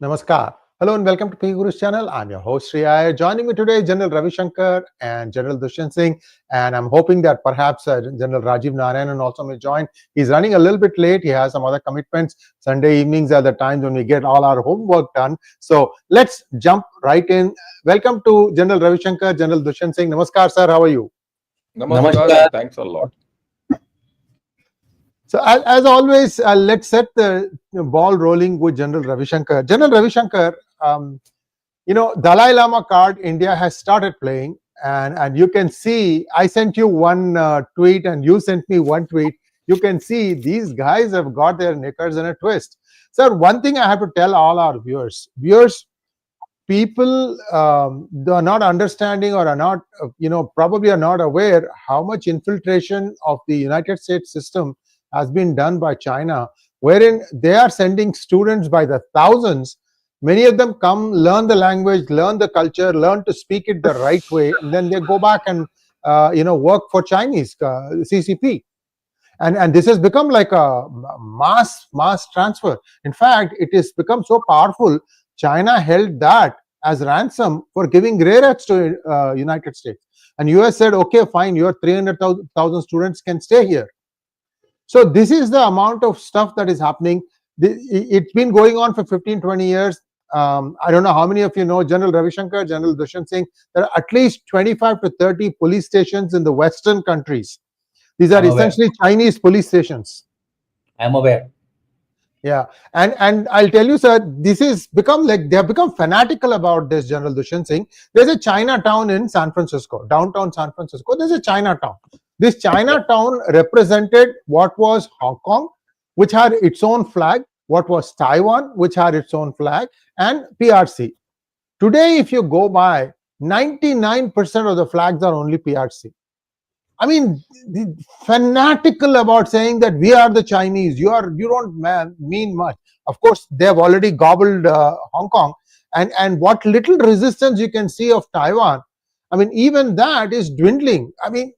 Namaskar. Hello and welcome to P Guru's channel. I'm your host Sree. Iyer. Joining me today, General Ravi Shankar and General Dushyant Singh. And I'm hoping that perhaps General Rajiv Narayanan also may join. He's running a little bit late. He has some other commitments. Sunday evenings are the times when we get all our homework done. So let's jump right in. Welcome to General Ravi Shankar, General Dushyant Singh. Namaskar, sir. How are you? Namaskar and thanks a lot. So as always, let's set the ball rolling with General Ravi Shankar. General Ravi Shankar, Dalai Lama card India has started playing, and you can see I sent you one tweet and you sent me one tweet. You can see these guys have got their knickers in a twist. Sir, one thing I have to tell all our viewers, people they are not understanding or are not, probably are not aware how much infiltration of the United States system has been done by China, wherein they are sending students by the thousands. Many of them come, learn the language, learn the culture, learn to speak it the right way, and then they go back and work for Chinese CCP. And this has become like a mass transfer. In fact, it has become so powerful. China held that as ransom for giving rare earths to United States, and US said, okay, fine, your 300,000 students can stay here. So this is the amount of stuff that is happening. It's been going on for 15-20 years. I don't know how many of you know General Ravi Shankar, General Dushyant Singh. There are at least 25 to 30 police stations in the Western countries. These are essentially Chinese police stations. I'm aware. Yeah, and I'll tell you, sir, this is become like they have become fanatical about this, General Dushyant Singh. There's a Chinatown in San Francisco, downtown San Francisco. There's a Chinatown. This Chinatown represented what was Hong Kong, which had its own flag, what was Taiwan, which had its own flag, and PRC. Today, if you go by, 99% of the flags are only PRC. I mean, fanatical about saying that we are the Chinese. You don't mean much. Of course, they have already gobbled Hong Kong, and what little resistance you can see of Taiwan. I mean, even that is dwindling. I mean,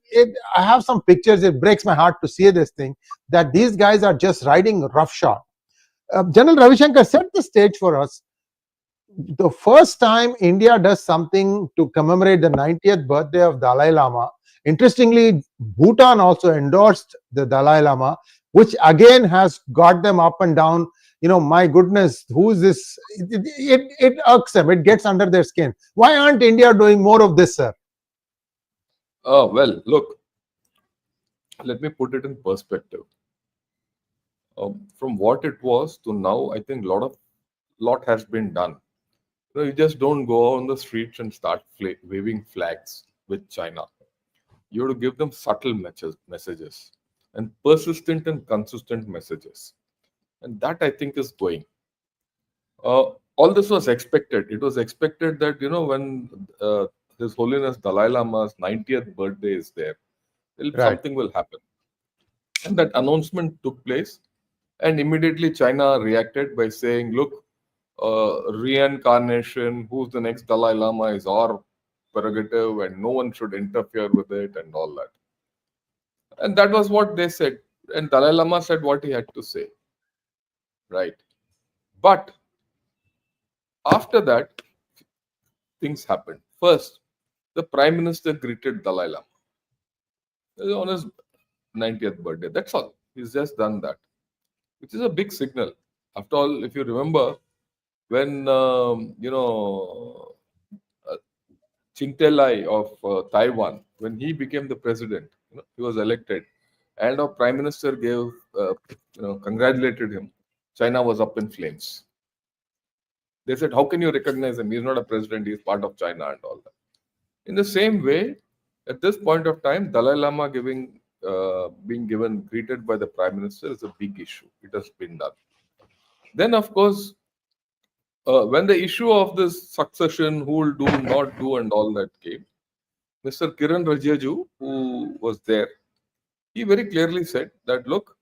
I have some pictures. It breaks my heart to see this thing, that these guys are just riding roughshod. General Ravi Shankar, set the stage for us. The first time India does something to commemorate the 90th birthday of Dalai Lama. Interestingly, Bhutan also endorsed the Dalai Lama, which again has got them up and down. My goodness, who is this? It irks them. It gets under their skin. Why aren't India doing more of this, sir? Well, look, let me put it in perspective. From what it was to now, I think lot has been done. You just don't go on the streets and start waving flags with China. You have to give them subtle messages and persistent and consistent messages. And that, I think, is going. All this was expected. It was expected that, when His Holiness Dalai Lama's 90th birthday is there, something will happen. And that announcement took place. And immediately China reacted by saying, look, reincarnation, who's the next Dalai Lama is our prerogative and no one should interfere with it and all that. And that was what they said. And Dalai Lama said what he had to say. Right. But after that, things happened. First, the Prime Minister greeted Dalai Lama on his 90th birthday. That's all. He's just done that, which is a big signal. After all, if you remember, when, Chingtelai of Taiwan, when he became the president, he was elected, and our Prime Minister gave, congratulated him. China was up in flames. They said, how can you recognize him? He's not a president, he's part of China and all that. In the same way, at this point of time, Dalai Lama being greeted by the Prime Minister is a big issue. It has been done. Then, of course, when the issue of this succession, who will do, not do, and all that came, Mr. Kiran Rijiju, who was there, he very clearly said that, look,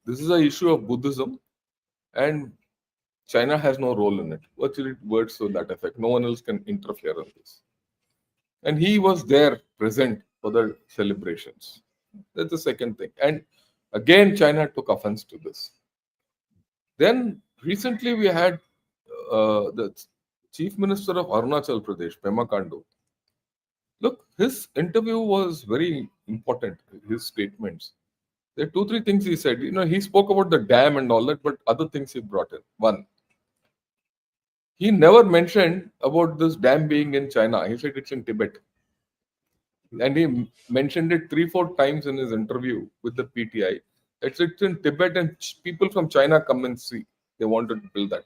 this is an issue of Buddhism, and China has no role in it. Virtually words to that effect. No one else can interfere in this. And he was there, present for the celebrations. That's the second thing. And again, China took offense to this. Then Recently, we had the Chief Minister of Arunachal Pradesh, Pema Khandu. Look, his interview was very important. His statements. There are two, three things he said. He spoke about the dam and all that, but other things he brought in. One, he never mentioned about this dam being in China. He said it's in Tibet. And he mentioned it 3-4 times in his interview with the PTI. It's in Tibet, and people from China come and see. They wanted to build that.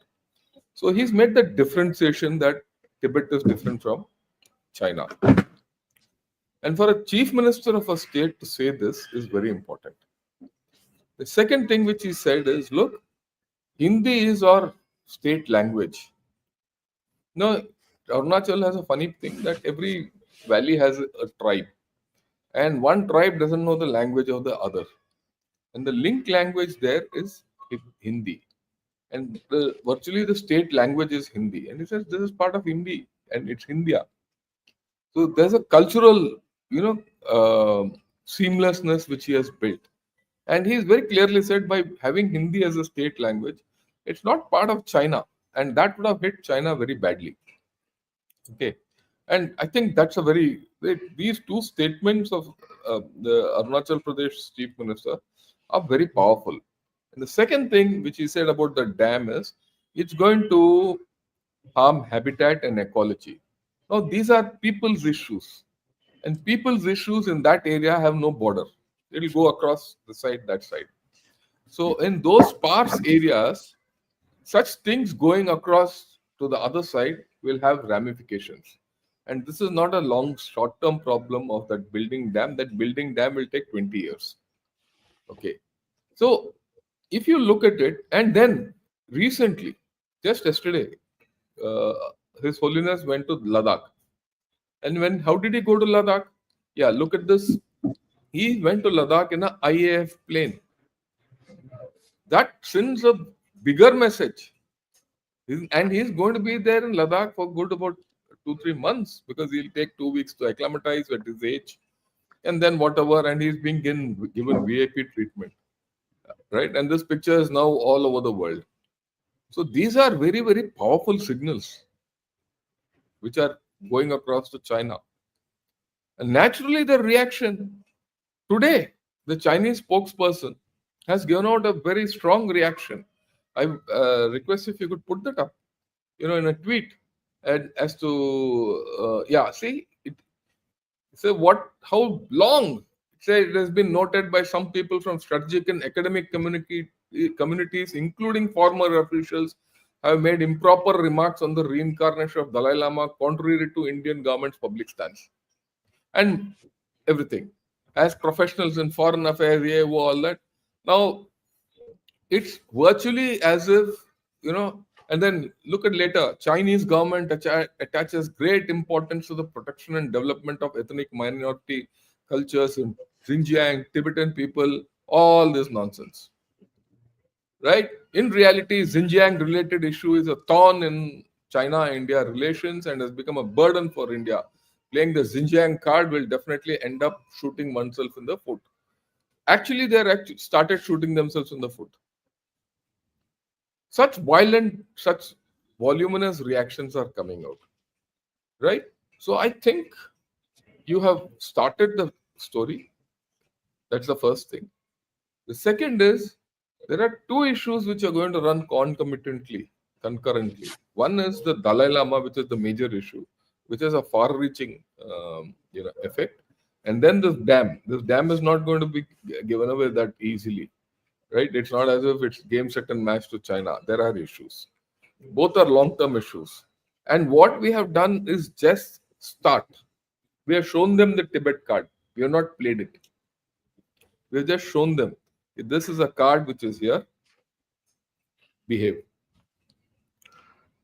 So he's made the differentiation that Tibet is different from China. And for a chief minister of a state to say this is very important. The second thing which he said is, look, Hindi is our state language. No, Arunachal has a funny thing that every valley has a tribe, and one tribe doesn't know the language of the other. And the link language there is Hindi. And virtually the state language is Hindi. And he says this is part of Hindi and it's India. So there's a cultural, seamlessness which he has built. And he's very clearly said by having Hindi as a state language, it's not part of China. And that would have hit China very badly. Okay. And I think that's these two statements of the Arunachal Pradesh chief minister are very powerful. And the second thing which he said about the dam is it's going to harm habitat and ecology. Now, these are people's issues. And people's issues in that area have no border. It will go across the side, that side. So in those sparse areas, such things going across to the other side will have ramifications. And this is not a long, short-term problem of that building dam. That building dam will take 20 years. Okay. So if you look at it, and then recently, just yesterday, uh, His Holiness went to Ladakh. And how did he go to Ladakh? Yeah, look at this. He went to Ladakh in an IAF plane. That sends a bigger message. And he's going to be there in Ladakh for good about 2-3 months because he'll take 2 weeks to acclimatize at his age. And then whatever, and he's being given VIP treatment. Right? And this picture is now all over the world. So these are very, very powerful signals which are going across to China. And naturally, the reaction today, the Chinese spokesperson has given out a very strong reaction. I request if you could put that up, in a tweet, and as to see it. So how long? It has been noted by some people from strategic and academic communities, including former officials, have made improper remarks on the reincarnation of Dalai Lama, contrary to Indian government's public stance, and everything. As professionals in foreign affairs, all that. Now, it's virtually as if, and then look at later, Chinese government attaches great importance to the protection and development of ethnic minority cultures in Xinjiang, Tibetan people, all this nonsense. Right? In reality, Xinjiang related issue is a thorn in China-India relations and has become a burden for India. Playing the Xinjiang card will definitely end up shooting oneself in the foot. Actually, they started shooting themselves in the foot. Such voluminous reactions are coming out. Right? So I think you have started the story. That's the first thing. The second is there are two issues which are going to run concurrently. One is the Dalai Lama, which is the major issue, which has a far-reaching effect. And then this dam. This dam is not going to be given away that easily. Right? It's not as if it's game, set, and match to China. There are issues. Both are long-term issues. And what we have done is just start. We have shown them the Tibet card. We have not played it. We have just shown them. This is a card which is here. Behave.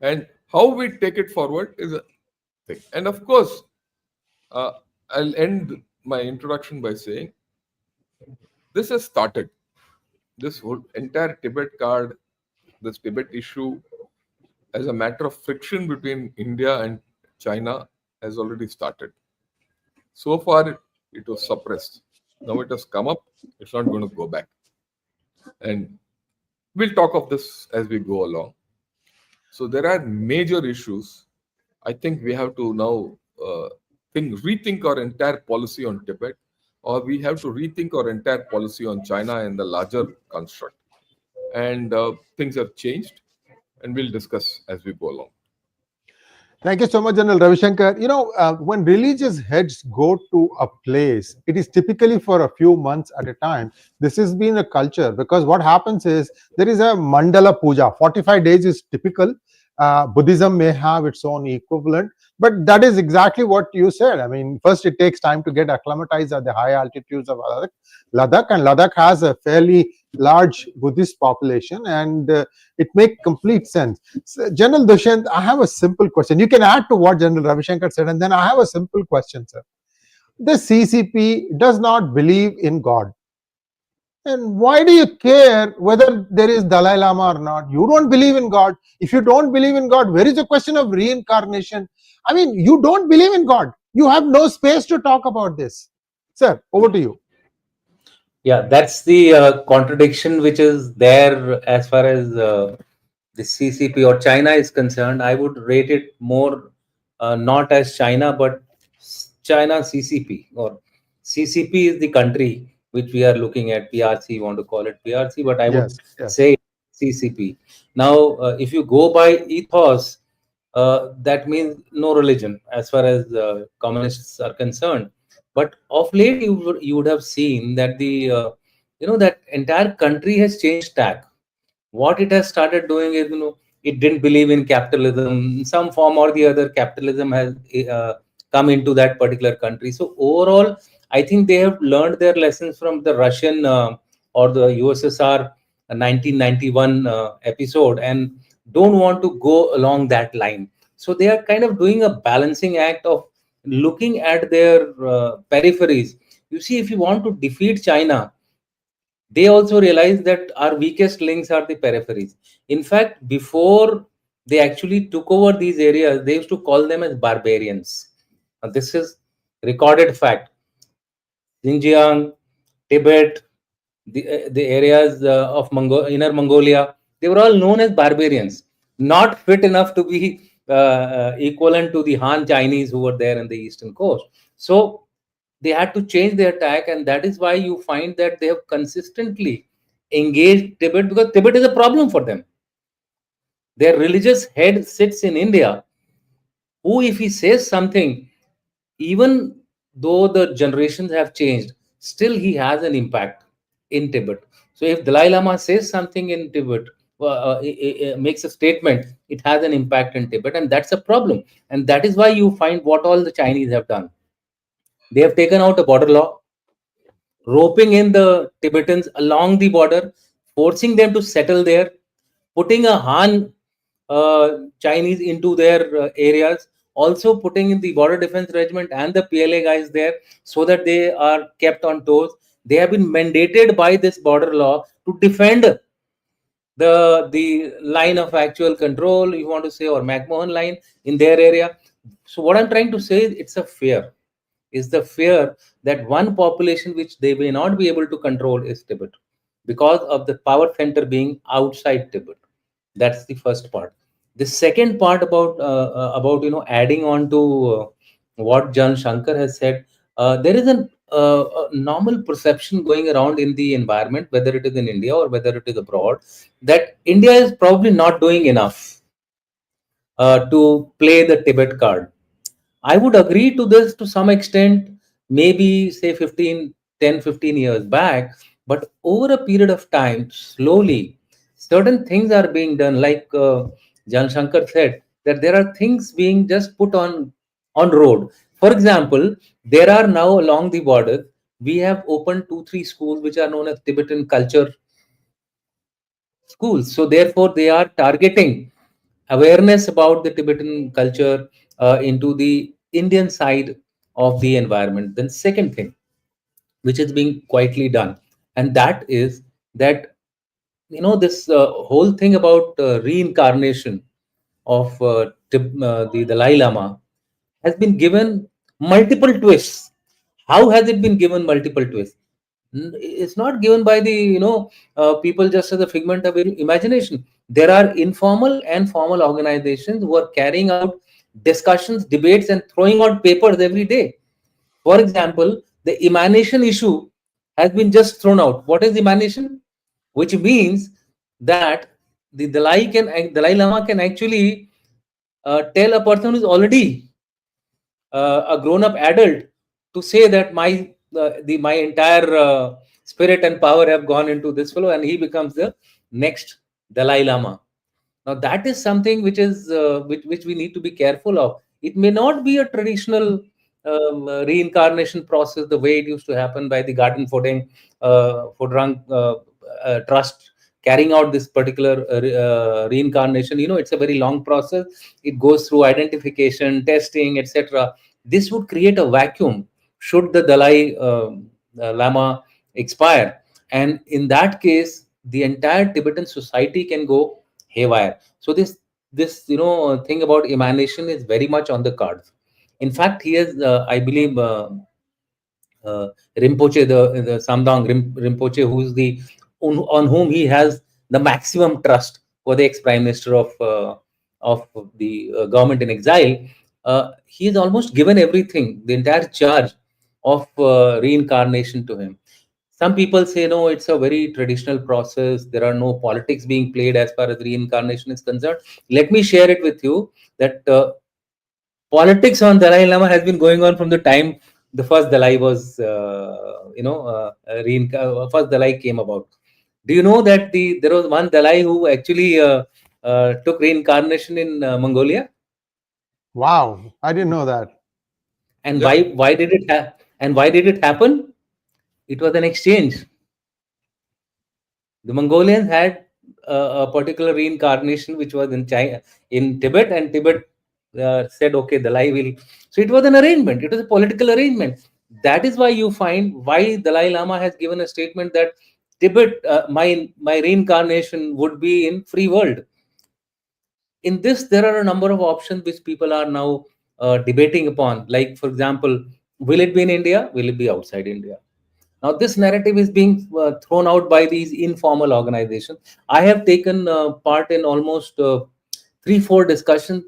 And how we take it forward is a thing. And of course, I'll end my introduction by saying this has started. This whole entire Tibet card, this Tibet issue, as a matter of friction between India and China, has already started. So far, it was suppressed. Now it has come up. It's not going to go back. And We'll talk of this as we go along. So there are major issues. I think we have to now rethink our entire policy on Tibet, or we have to rethink our entire policy on China and the larger construct. And things have changed, and we'll discuss as we go along. Thank you so much, General Ravi Shankar. When religious heads go to a place, it is typically for a few months at a time. This has been a culture, because what happens is there is a mandala puja. 45 days is typical. Buddhism may have its own equivalent, but that is exactly what you said. I mean, first it takes time to get acclimatized at the high altitudes of Ladakh, and Ladakh has a fairly large Buddhist population, and it makes complete sense. So, General Dushyant, I have a simple question. You can add to what General Ravi Shankar said, and then I have a simple question, sir. The CCP does not believe in God. And why do you care whether there is Dalai Lama or not? You don't believe in God. If you don't believe in God, where is the question of reincarnation? I mean, you don't believe in God. You have no space to talk about this. Sir, over to you. Yeah, that's the contradiction which is there as far as the CCP or China is concerned. I would rate it more not as China, but China CCP, or CCP is the country which we are looking at. PRC, want to call it PRC, but I would Yes, yes. say CCP. Now, if you go by ethos, that means no religion as far as communists are concerned. But of late, you would have seen that the that entire country has changed tack. What it has started doing is, it didn't believe in capitalism. Some form or the other, capitalism has come into that particular country. So overall, I think they have learned their lessons from the Russian or the USSR 1991 episode, and don't want to go along that line. So they are kind of doing a balancing act of looking at their peripheries. You see, if you want to defeat China, they also realize that our weakest links are the peripheries. In fact, before they actually took over these areas, they used to call them as barbarians. And this is recorded fact. Xinjiang, Tibet, the areas of inner Mongolia, they were all known as barbarians, not fit enough to be equivalent to the Han Chinese who were there in the eastern coast. So they had to change their tack, and that is why you find that they have consistently engaged Tibet, because Tibet is a problem for them. Their religious head sits in India, who, if he says something, even though the generations have changed, still he has an impact in Tibet. So if Dalai Lama says something in Tibet, makes a statement, it has an impact in Tibet, and that's a problem. And that is why you find what all the Chinese have done. They have taken out a border law, roping in the Tibetans along the border, forcing them to settle there, putting a Han Chinese into their areas, also putting in the border defense regiment and the PLA guys there, so that they are kept on toes. They have been mandated by this border law to defend the line of actual control, you want to say, or McMahon line in their area. So what I'm trying to say is, it's a fear. Is the fear that one population which they may not be able to control is Tibet, because of the power center being outside Tibet. That's the first part. The second part about adding on to what Jan Shankar has said, there is a normal perception going around in the environment, whether it is in India or whether it is abroad, that India is probably not doing enough to play the Tibet card. I would agree to this to some extent, maybe say 10, 15 years back, but over a period of time, slowly, certain things are being done. Like Jan Shankar said, that there are things being just put on road. For example, there are now along the border, we have opened 2, 3 schools which are known as Tibetan culture schools. So therefore, they are targeting awareness about the Tibetan culture into the Indian side of the environment. Then second thing, which is being quietly done, and that is that this whole thing about reincarnation of the Dalai Lama has been given multiple twists. How has it been given multiple twists? It's not given by the people just as a figment of imagination. There are informal and formal organizations who are carrying out discussions, debates, and throwing out papers every day. For example, the emanation issue has been just thrown out. What is emanation? Which means that the Dalai Lama can actually tell a person who is already a grown-up adult to say that my entire spirit and power have gone into this fellow, and he becomes the next Dalai Lama. Now that is something which is which we need to be careful of. It may not be a traditional reincarnation process the way it used to happen by the Garden Fodrang Trust carrying out this particular reincarnation. It's a very long process. It goes through identification, testing, etc. This would create a vacuum should the Dalai Lama expire, and in that case, the entire Tibetan society can go haywire. So this thing about emanation is very much on the cards. In fact, he has, I believe, Rinpoche, the Samdang Rinpoche, who's on whom he has the maximum trust for the ex-prime minister of the government in exile. He has almost given everything, the entire charge of reincarnation to him. Some people say no, it's a very traditional process. There are no politics being played as far as reincarnation is concerned. Let me share it with you that politics on Dalai Lama has been going on from the time the first Dalai was, first Dalai came about. Do you know that there was one Dalai who actually took reincarnation in Mongolia? Wow, I didn't know that. And Yeah. why did it and why did it happen? It was an exchange. The Mongolians had a particular reincarnation which was in China, in Tibet, and Tibet said, "Okay, Dalai will." So it was an arrangement. It was a political arrangement. That is why you find why Dalai Lama has given a statement that Tibet, my reincarnation would be in free world. In this, there are a number of options which people are now debating upon. Like, for example, will it be in India? Will it be outside India? Now, this narrative is being thrown out by these informal organizations. I have taken part in almost 3-4 discussions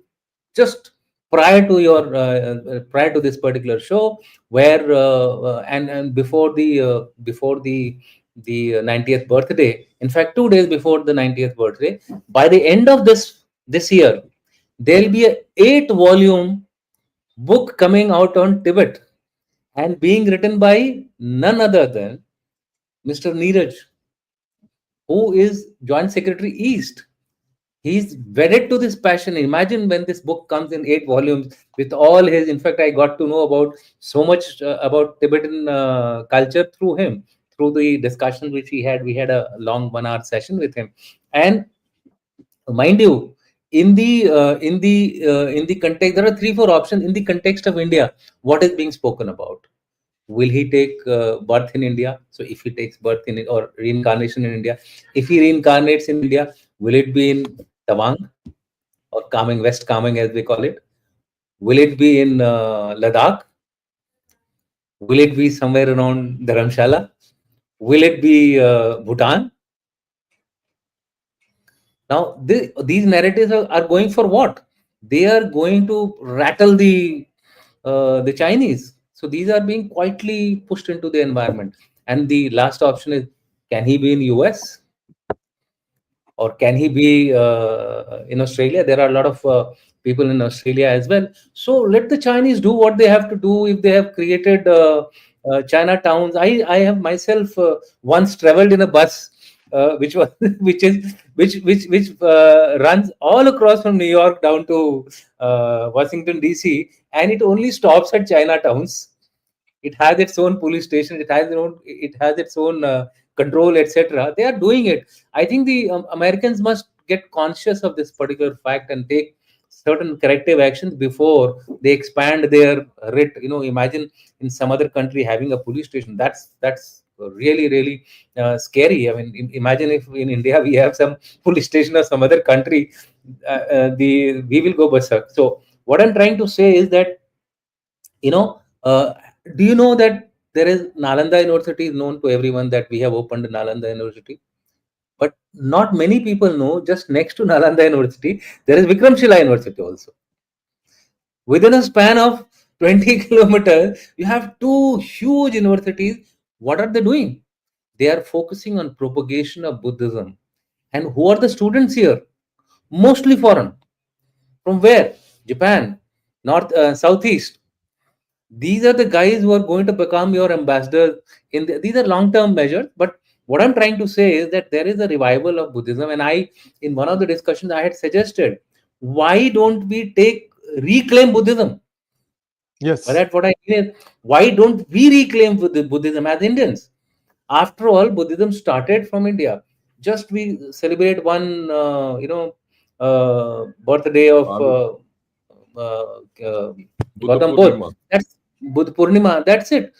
just prior to this particular show, where and before the 90th birthday. In fact, 2 days before the 90th birthday, by the end of this year, there'll be a 8-volume book coming out on Tibet and being written by none other than Mr. Neeraj, who is Joint Secretary East. He's wedded to this passion. Imagine when this book comes in 8 volumes with all his. In fact, I got to know about so much about Tibetan culture through him, through the discussion which we had. We had a long 1-hour session with him, and mind you, in the context, there are 3-4 options in the context of India. What is being spoken about? Will he take birth in India? So if he takes birth in or reincarnation in India, if he reincarnates in India, will it be in Tawang or Kameng, West Kameng as they call it? Will it be in Ladakh? Will it be somewhere around Dharamshala? Will it be Bhutan? Now, these narratives are going for what? They are going to rattle the Chinese. So these are being quietly pushed into the environment. And the last option is, can he be in US? Or can he be in Australia? There are a lot of people in Australia as well. So let the Chinese do what they have to do. If they have created Chinatowns, I have myself once traveled in a bus, which was which runs all across from New York down to Washington DC, and it only stops at Chinatowns. It has its own police station. It has its own control, etc. They are doing it. I think the Americans must get conscious of this particular fact and take certain corrective actions before they expand their writ. Imagine in some other country having a police station. That's really scary. I mean, imagine if in India we have some police station or some other country, we will go berserk. So what I'm trying to say is that, do you know that There is Nalanda University is known to everyone that we have opened Nalanda University. But not many people know just next to Nalanda University, there is Vikramshila University also. Within a span of 20 kilometers, you have two huge universities. What are they doing? They are focusing on propagation of Buddhism. And who are the students here? Mostly foreign. From where? Japan, North, Southeast. These are the guys who are going to become your ambassadors. These are long-term measures, but what I'm trying to say is that there is a revival of Buddhism, and in one of the discussions, I had suggested, why don't we reclaim Buddhism? By Yes. that, what I mean is, why don't we reclaim Buddhism as Indians? After all, Buddhism started from India. Just we celebrate one, birthday of uh, uh, Buddha Gautam Bodh. Purnima. That's Buddha Purnima. That's it.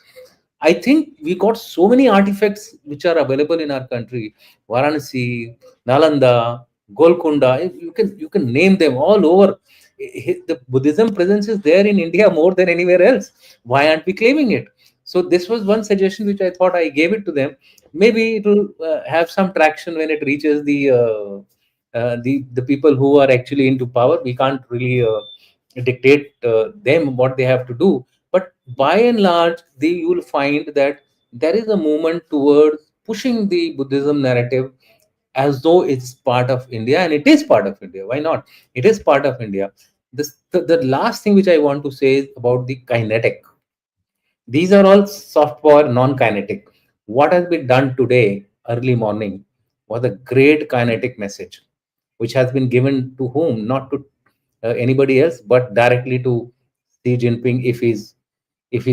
I think we got so many artifacts which are available in our country. Varanasi, Nalanda, Golconda. You can name them all over. The Buddhism presence is there in India more than anywhere else. Why aren't we claiming it? So this was one suggestion which I thought I gave it to them. Maybe it will have some traction when it reaches the people who are actually into power. We can't really dictate them what they have to do, but by and large, you will find that there is a movement towards pushing the Buddhism narrative as though it's part of India, and it is part of India. Why not? It is part of India. The last thing which I want to say is about the kinetic. These are all soft power, non-kinetic. What has been done today, early morning, was a great kinetic message, which has been given to whom? Not to anybody else, but directly to Xi Jinping, if he's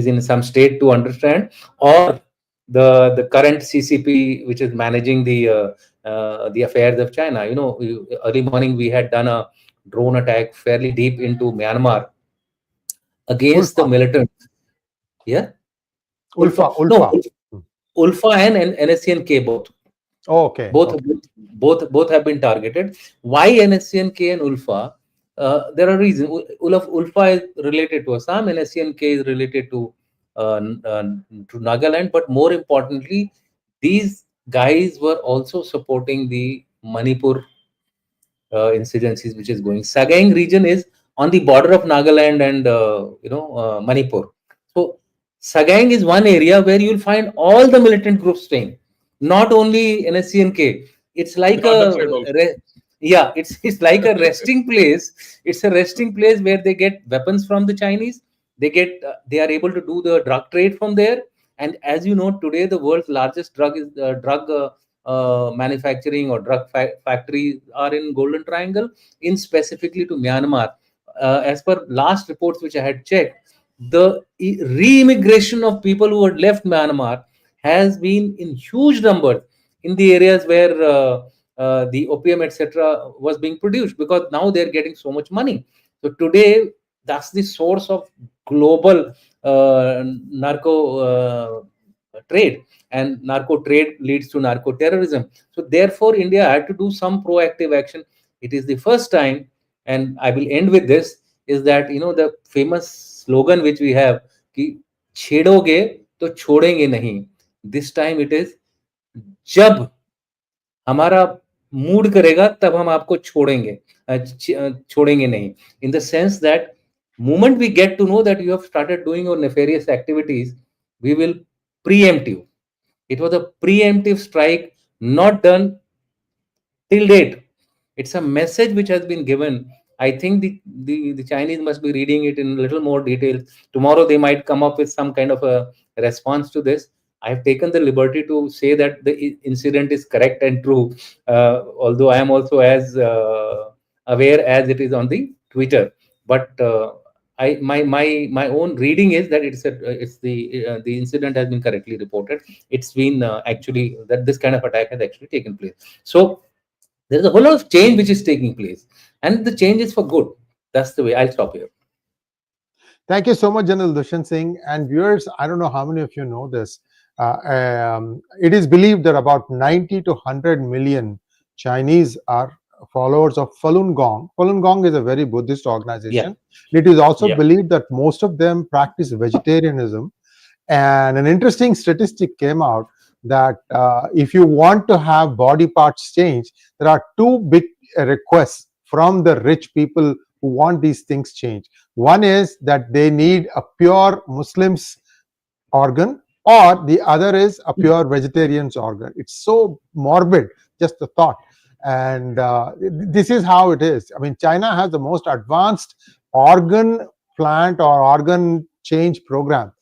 in some state to understand, or the current CCP, which is managing the affairs of China. Early morning we had done a drone attack fairly deep into Myanmar against the Ulfa. militants. Yeah, Ulfa. No, Ulfa. Ulfa and NSCNK both. Oh, okay. Both, Okay. both have been targeted. Why NSCNK and Ulfa? There are reasons. Ulfa is related to Assam, NSCNK is related to Nagaland. But more importantly, these guys were also supporting the Manipur insurgencies, which is going. Sagaing region is on the border of Nagaland and Manipur. So Sagaing is one area where you'll find all the militant groups staying, not only NSCNK. It's The like other side also. yeah, it's like a resting place. It's a resting place where they get weapons from the Chinese. They are able to do the drug trade from there. And as you know, today the world's largest drug manufacturing or factories are in Golden Triangle, in specifically to Myanmar. As per last reports which I had checked, the re-immigration of people who had left Myanmar has been in huge numbers in the areas where the opium, etc., was being produced, because now they're getting so much money. So today, that's the source of global narco trade, and narco trade leads to narco terrorism. So therefore, India had to do some proactive action. It is the first time, and I will end with this, is that the famous slogan which we have, कि छेड़ोगे तो छोड़ेंगे नहीं. This time it is, जब हमारा mood करेगा तब हम आपको छोड़ेंगे नहीं. In the sense that moment we get to know that you have started doing your nefarious activities, we will preempt you. It was a preemptive strike, not done till date. It's a message which has been given. I think the Chinese must be reading it in a little more detail. Tomorrow they might come up with some kind of a response to this. I've taken the liberty to say that the incident is correct and true, although I am also as aware as it is on the Twitter. But my own reading is that the incident has been correctly reported. It's been actually that this kind of attack has actually taken place. So there is a whole lot of change which is taking place, and the change is for good. That's the way. I'll stop here. Thank you so much, General Dushyant Singh. And viewers, I don't know how many of you know this. It is believed that about 90 to 100 million Chinese are followers of Falun Gong. Falun Gong is a very Buddhist organization. It is also believed that most of them practice vegetarianism. And an interesting statistic came out that if you want to have body parts changed, there are two big requests from the rich people who want these things changed. One is that they need a pure Muslim's organ, or the other is a pure vegetarian's organ. It's so morbid, just the thought. And this is how it is. I mean, China has the most advanced organ plant or organ change program,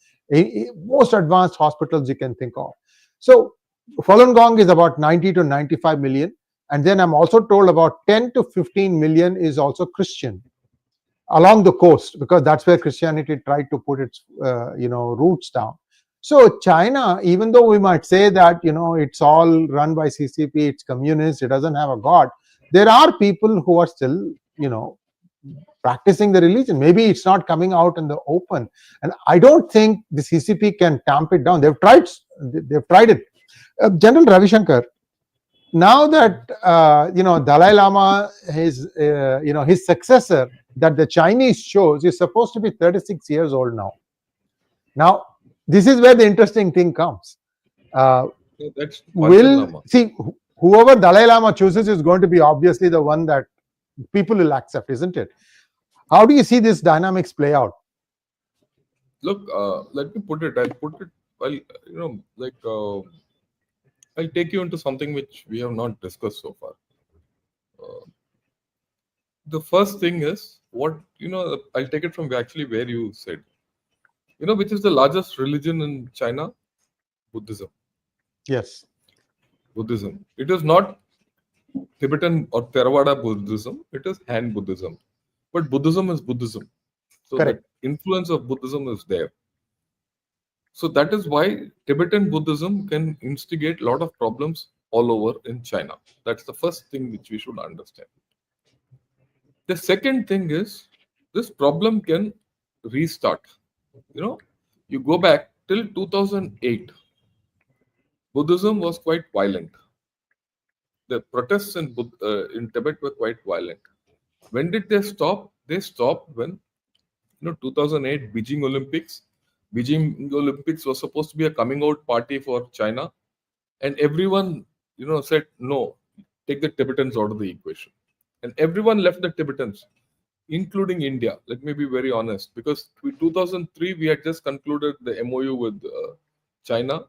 most advanced hospitals you can think of. So Falun Gong is about 90 to 95 million, and then I'm also told about 10 to 15 million is also Christian along the coast, because that's where Christianity tried to put its roots down. So China, even though we might say that it's all run by CCP, it's communist, it doesn't have a god, there are people who are still practicing the religion. Maybe it's not coming out in the open, and I don't think the CCP can tamp it down. They've tried it. General Ravi Shankar, now that Dalai Lama, his successor that the Chinese chose, is supposed to be 36 years old now. Now, this is where the interesting thing comes. That's Will see whoever Dalai Lama chooses is going to be obviously the one that people will accept, isn't it? How do you see this dynamics play out? Look, let me put it. I'll put it. Well, I'll take you into something which we have not discussed so far. The first thing is what I'll take it from actually where you said. Which is the largest religion in China? Buddhism. Yes. Buddhism. It is not Tibetan or Theravada Buddhism. It is Han Buddhism. But Buddhism is Buddhism. So correct. The influence of Buddhism is there. So that is why Tibetan Buddhism can instigate a lot of problems all over in China. That's the first thing which we should understand. The second thing is this problem can restart. You go back till 2008. Buddhism was quite violent. The protests in Tibet were quite violent. When did they stop? They stopped when 2008 Beijing Olympics. Beijing Olympics was supposed to be a coming out party for China, and everyone said no, take the Tibetans out of the equation, and everyone left the Tibetans, including India. Let me be very honest, because 2003 we had just concluded the MOU with China.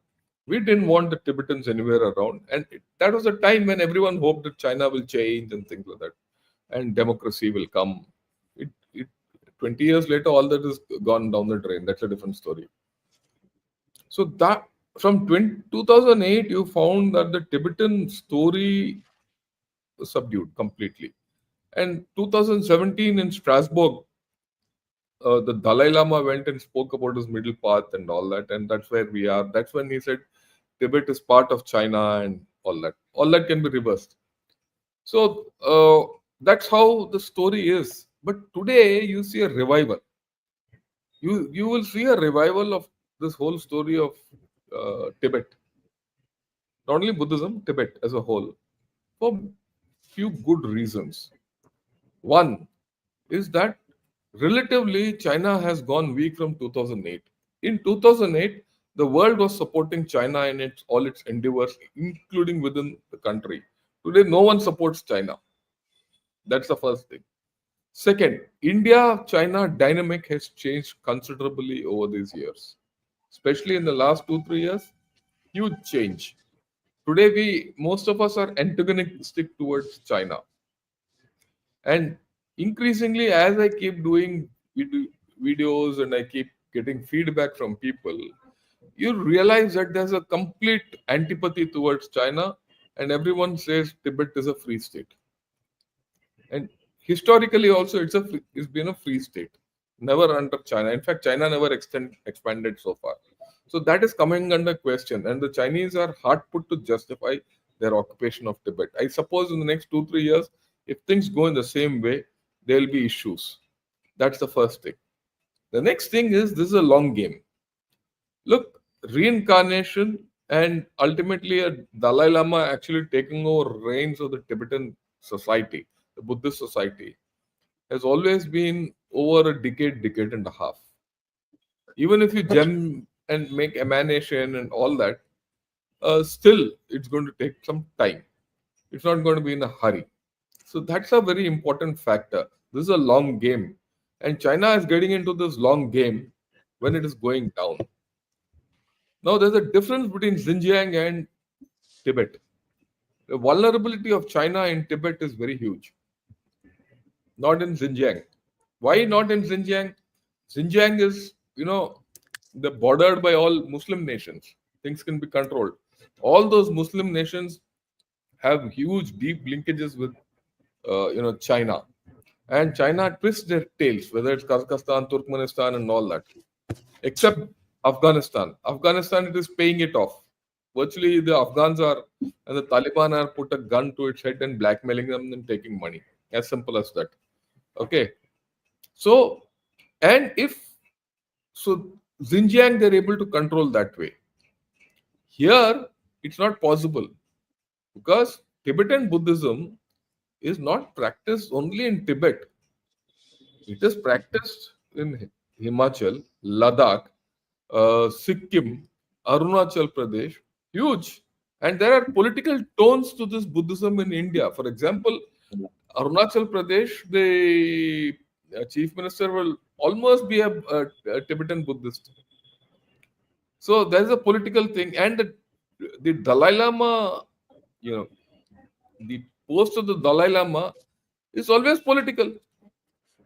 We didn't want the Tibetans anywhere around, and that was a time when everyone hoped that China will change and things like that, and democracy will come. 20 years later, all that is gone down the drain. That's a different story. So that from 2008, you found that the Tibetan story was subdued completely. And 2017 in Strasbourg, the Dalai Lama went and spoke about his middle path and all that, and that's where we are. That's when he said Tibet is part of China and all that. All that can be reversed. So that's how the story is. But today you see a revival. You will see a revival of this whole story of Tibet. Not only Buddhism, Tibet as a whole, for few good reasons. One is that relatively China has gone weak from 2008. In 2008, the world was supporting China in all its endeavors, including within the country. Today, no one supports China. That's the first thing. Second, India-China dynamic has changed considerably over these years, especially in the last 2-3 years. Huge change. Today, most of us are antagonistic towards China, and increasingly, as I keep doing videos and I keep getting feedback from people, you realize that there's a complete antipathy towards China, and everyone says Tibet is a free state. And historically also it's been a free state, never under China. In fact, China never expanded so far. So that is coming under question, and the Chinese are hard put to justify their occupation of Tibet. I suppose in the next 2-3 years, if things go in the same way, there will be issues. That's the first thing. The next thing is this is a long game. Look, reincarnation and ultimately a Dalai Lama actually taking over reins of the Tibetan society, the Buddhist society, has always been over a decade and a half. Even if you and make emanation and all that, still it's going to take some time. It's not going to be in a hurry. So that's a very important factor. This is a long game. And China is getting into this long game when it is going down. Now, there's a difference between Xinjiang and Tibet. The vulnerability of China in Tibet is very huge, not in Xinjiang. Why not in Xinjiang? Xinjiang is, the bordered by all Muslim nations. Things can be controlled. All those Muslim nations have huge, deep linkages with, China. And China twists their tails, whether it's Kazakhstan, Turkmenistan, and all that, except Afghanistan. Afghanistan, it is paying it off. Virtually, the Afghans are, and the Taliban are put a gun to its head and blackmailing them and taking money. As simple as that. Okay. So, and Xinjiang, they're able to control that way. Here, it's not possible because Tibetan Buddhism is not practiced only in Tibet. It is practiced in Himachal, Ladakh, Sikkim, Arunachal Pradesh, huge. And there are political tones to this Buddhism in India. For example, Arunachal Pradesh, the chief minister will almost be a Tibetan Buddhist. So there's a political thing. And the Dalai Lama, the post of the Dalai Lama is always political.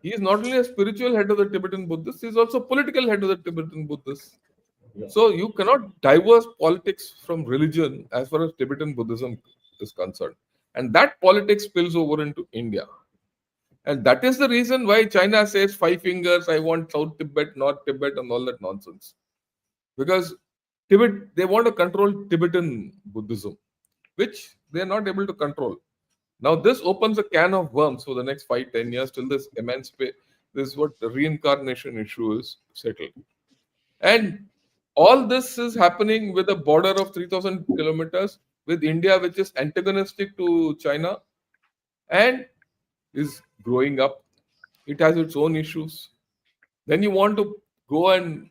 He is not only a spiritual head of the Tibetan Buddhists, he is also political head of the Tibetan Buddhists. So you cannot divorce politics from religion as far as Tibetan Buddhism is concerned. And that politics spills over into India. And that is the reason why China says 5 fingers, I want South Tibet, North Tibet, and all that nonsense. Because Tibet, they want to control Tibetan Buddhism, which they are not able to control. Now, this opens a can of worms for the next 5-10 years till this this is what the reincarnation issue is settled. And all this is happening with a border of 3,000 kilometers with India, which is antagonistic to China and is growing up. It has its own issues. Then you want to go and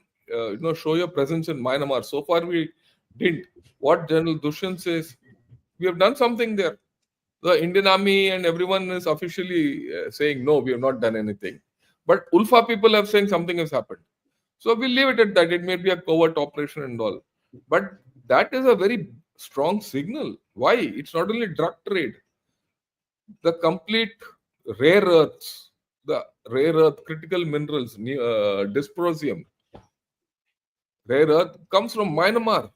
show your presence in Myanmar. So far, we didn't. What General Dushyant says, we have done something there. The Indian army and everyone is officially saying, no, we have not done anything. But Ulfa people are saying something has happened. So we'll leave it at that. It may be a covert operation and all. But that is a very strong signal. Why? It's not only drug trade. The complete rare earths, the rare earth critical minerals, dysprosium, rare earth comes from Myanmar.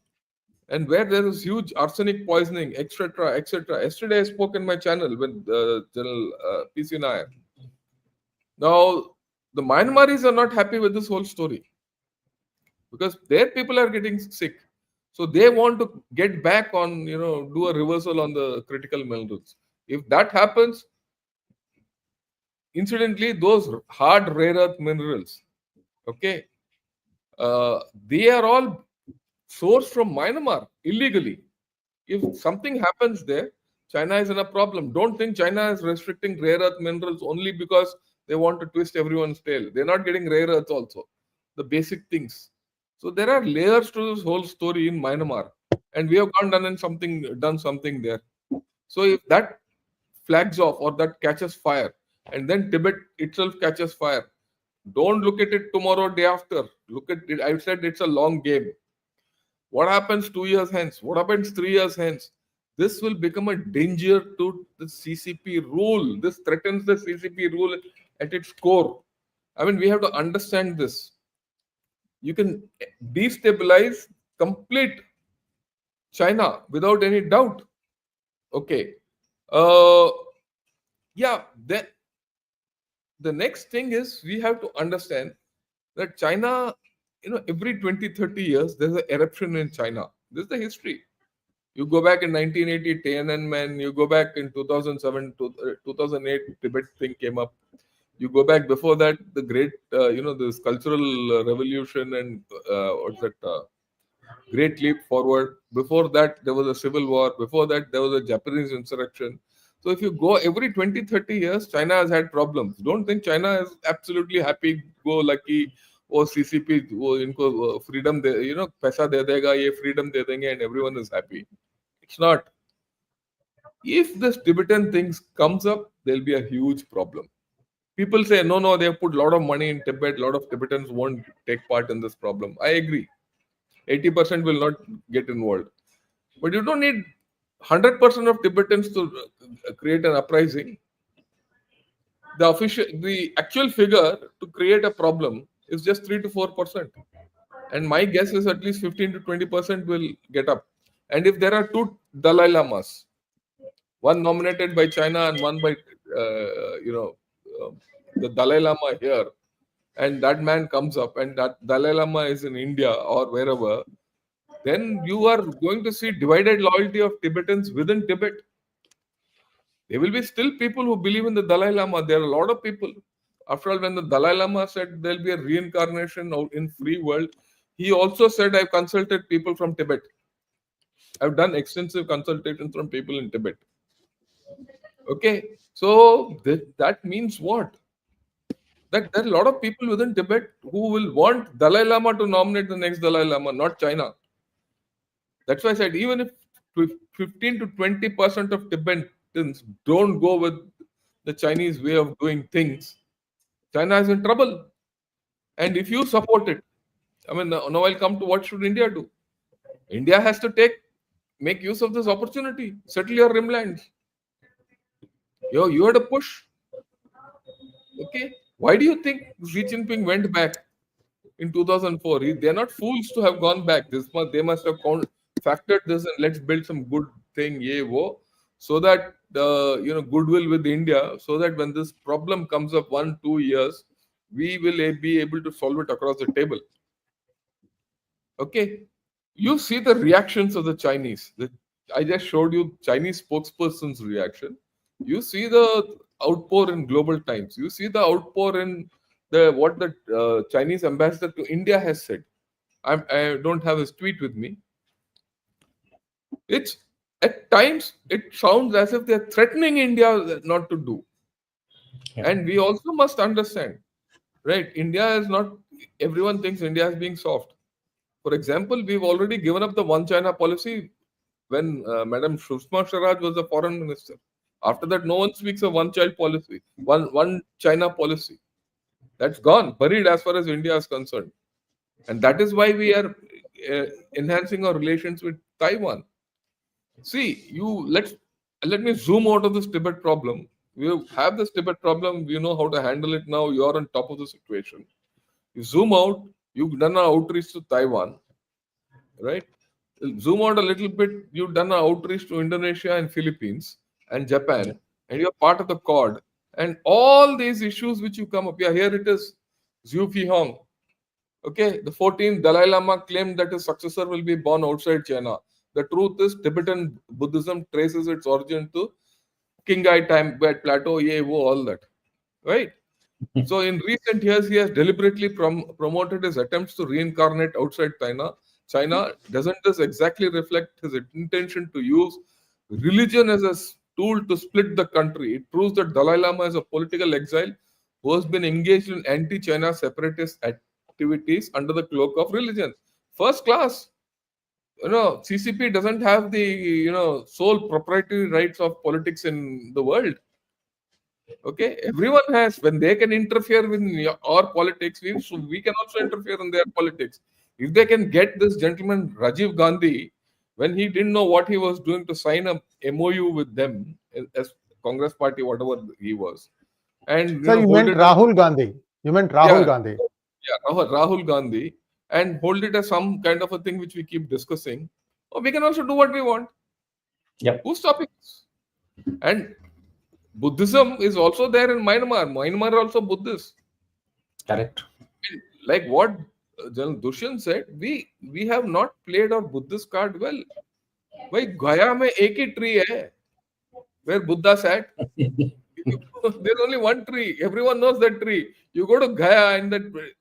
And where there is huge arsenic poisoning, etc., etc. Yesterday I spoke in my channel with General PC Nair. Now, the Myanmaris are not happy with this whole story because their people are getting sick. So they want to get back on, do a reversal on the critical minerals. If that happens, incidentally, those hard rare earth minerals, okay, they are all sourced from Myanmar illegally. If something happens there, China is in a problem. Don't think China is restricting rare earth minerals only because they want to twist everyone's tail. They're not getting rare earths also, the basic things. So there are layers to this whole story in Myanmar, and we have done something there. So if that flags off or that catches fire, and then Tibet itself catches fire, don't look at it tomorrow, day after. Look at it. I said it's a long game. What happens 2 years hence? What happens 3 years hence? This will become a danger to the CCP rule. This threatens the CCP rule at its core. I mean, we have to understand this. You can destabilize complete China without any doubt. Okay. Then the next thing is we have to understand that China, every 20-30 years, there's an eruption in China. This is the history. You go back in 1980, Tiananmen, you go back in 2007, 2008, Tibet thing came up. You go back before that, the great, this cultural revolution and great leap forward. Before that, there was a civil war. Before that, there was a Japanese insurrection. So if you go every 20-30 years, China has had problems. Don't think China is absolutely happy, go lucky, वो CCP वो इनको freedom दे, पैसा दे देगा, ये freedom दे देंगे, and everyone is happy. It's not. If this Tibetan things comes up, there'll be a huge problem. People say, no, they have put a lot of money in Tibet, a lot of Tibetans won't take part in this problem. I agree. 80% will not get involved. But you don't need 100% of Tibetans to create an uprising. The actual figure to create a problem is just 3 to 4%. And my guess is at least 15 to 20% will get up. And if there are two Dalai Lamas, one nominated by China and one by, the Dalai Lama here, and that man comes up and that Dalai Lama is in India or wherever, then you are going to see divided loyalty of Tibetans within Tibet. There will be still people who believe in the Dalai Lama. There are a lot of people. After all, when the Dalai Lama said there will be a reincarnation out in free world, he also said, I've consulted people from Tibet. I've done extensive consultations from people in Tibet. Okay, so that means what? That there are a lot of people within Tibet who will want Dalai Lama to nominate the next Dalai Lama, not China. That's why I said even if 15 to 20% of Tibetans don't go with the Chinese way of doing things, China is in trouble. And if you support it, I mean, now I'll come to what should India do? India has to make use of this opportunity, settle your rimlands. You had a push. Okay, why do you think Xi Jinping went back in 2004? They're not fools to have gone back. They must have factored this and let's build some good thing, so that the goodwill with India, so that when this problem comes up 1-2 years, we will be able to solve it across the table. Okay, you see the reactions of the Chinese. I just showed you Chinese spokesperson's reaction. You see the outpour in Global Times. You see the outpour in what the Chinese ambassador to India has said. I don't have his tweet with me. It's at times it sounds as if they're threatening India not to do. Yeah. And we also must understand, right? India is not. Everyone thinks India is being soft. For example, we've already given up the one China policy when Madam Sushma Swaraj was the foreign minister. After that, no one speaks of one child policy, one China policy. That's gone, buried as far as India is concerned. And that is why we are enhancing our relations with Taiwan. See, let me zoom out of this Tibet problem. We have this Tibet problem. We know how to handle it now. You're on top of the situation. You zoom out. You've done an outreach to Taiwan, right? Zoom out a little bit. You've done an outreach to Indonesia and Philippines and Japan, and you're part of the Quad. And all these issues which you come up, here it is, Zhu Fihong. Okay, the 14th Dalai Lama claimed that his successor will be born outside China. The truth is, Tibetan Buddhism traces its origin to Qinghai time, Plateau, all that, right? So in recent years, he has deliberately promoted his attempts to reincarnate outside China. Doesn't this exactly reflect his intention to use religion as a tool to split the country? It proves that Dalai Lama is a political exile who has been engaged in anti-China separatist activities under the cloak of religion. First class. CCP doesn't have the sole proprietary rights of politics in the world. Okay, everyone has. When they can interfere with our politics, we can also interfere in their politics. If they can get this gentleman Rajiv Gandhi, when he didn't know what he was doing, to sign a MOU with them as Congress Party, whatever he was, and Sir, you meant Rahul Gandhi. You meant Rahul Gandhi. Yeah, Rahul Gandhi, and hold it as some kind of a thing which we keep discussing. Or we can also do what we want. Yeah. Who's stopping us? And Buddhism is also there in Myanmar. Myanmar are also Buddhist. Correct. Like what General Dushyant said, we have not played our Buddhist card well. Why Gaya mein ek hi tree hai where Buddha sat. There's only one tree. Everyone knows that tree. You go to Gaya and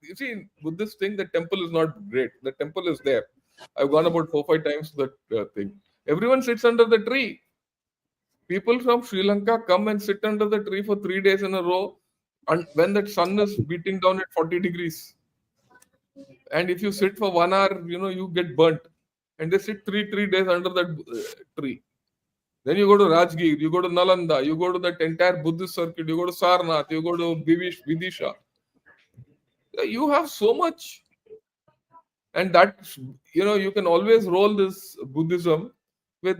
you see Buddhist thing. The temple is not great. The temple is there. I've gone about 4-5 times to that thing. Everyone sits under the tree. People from Sri Lanka come and sit under the tree for 3 days in a row, and when that sun is beating down at 40 degrees. And if you sit for 1 hour, you get burnt. And they sit three days under that tree. Then you go to Rajgir, you go to Nalanda, you go to that entire Buddhist circuit, you go to Sarnath, you go to Vidisha. You have so much. And that, you can always roll this Buddhism with,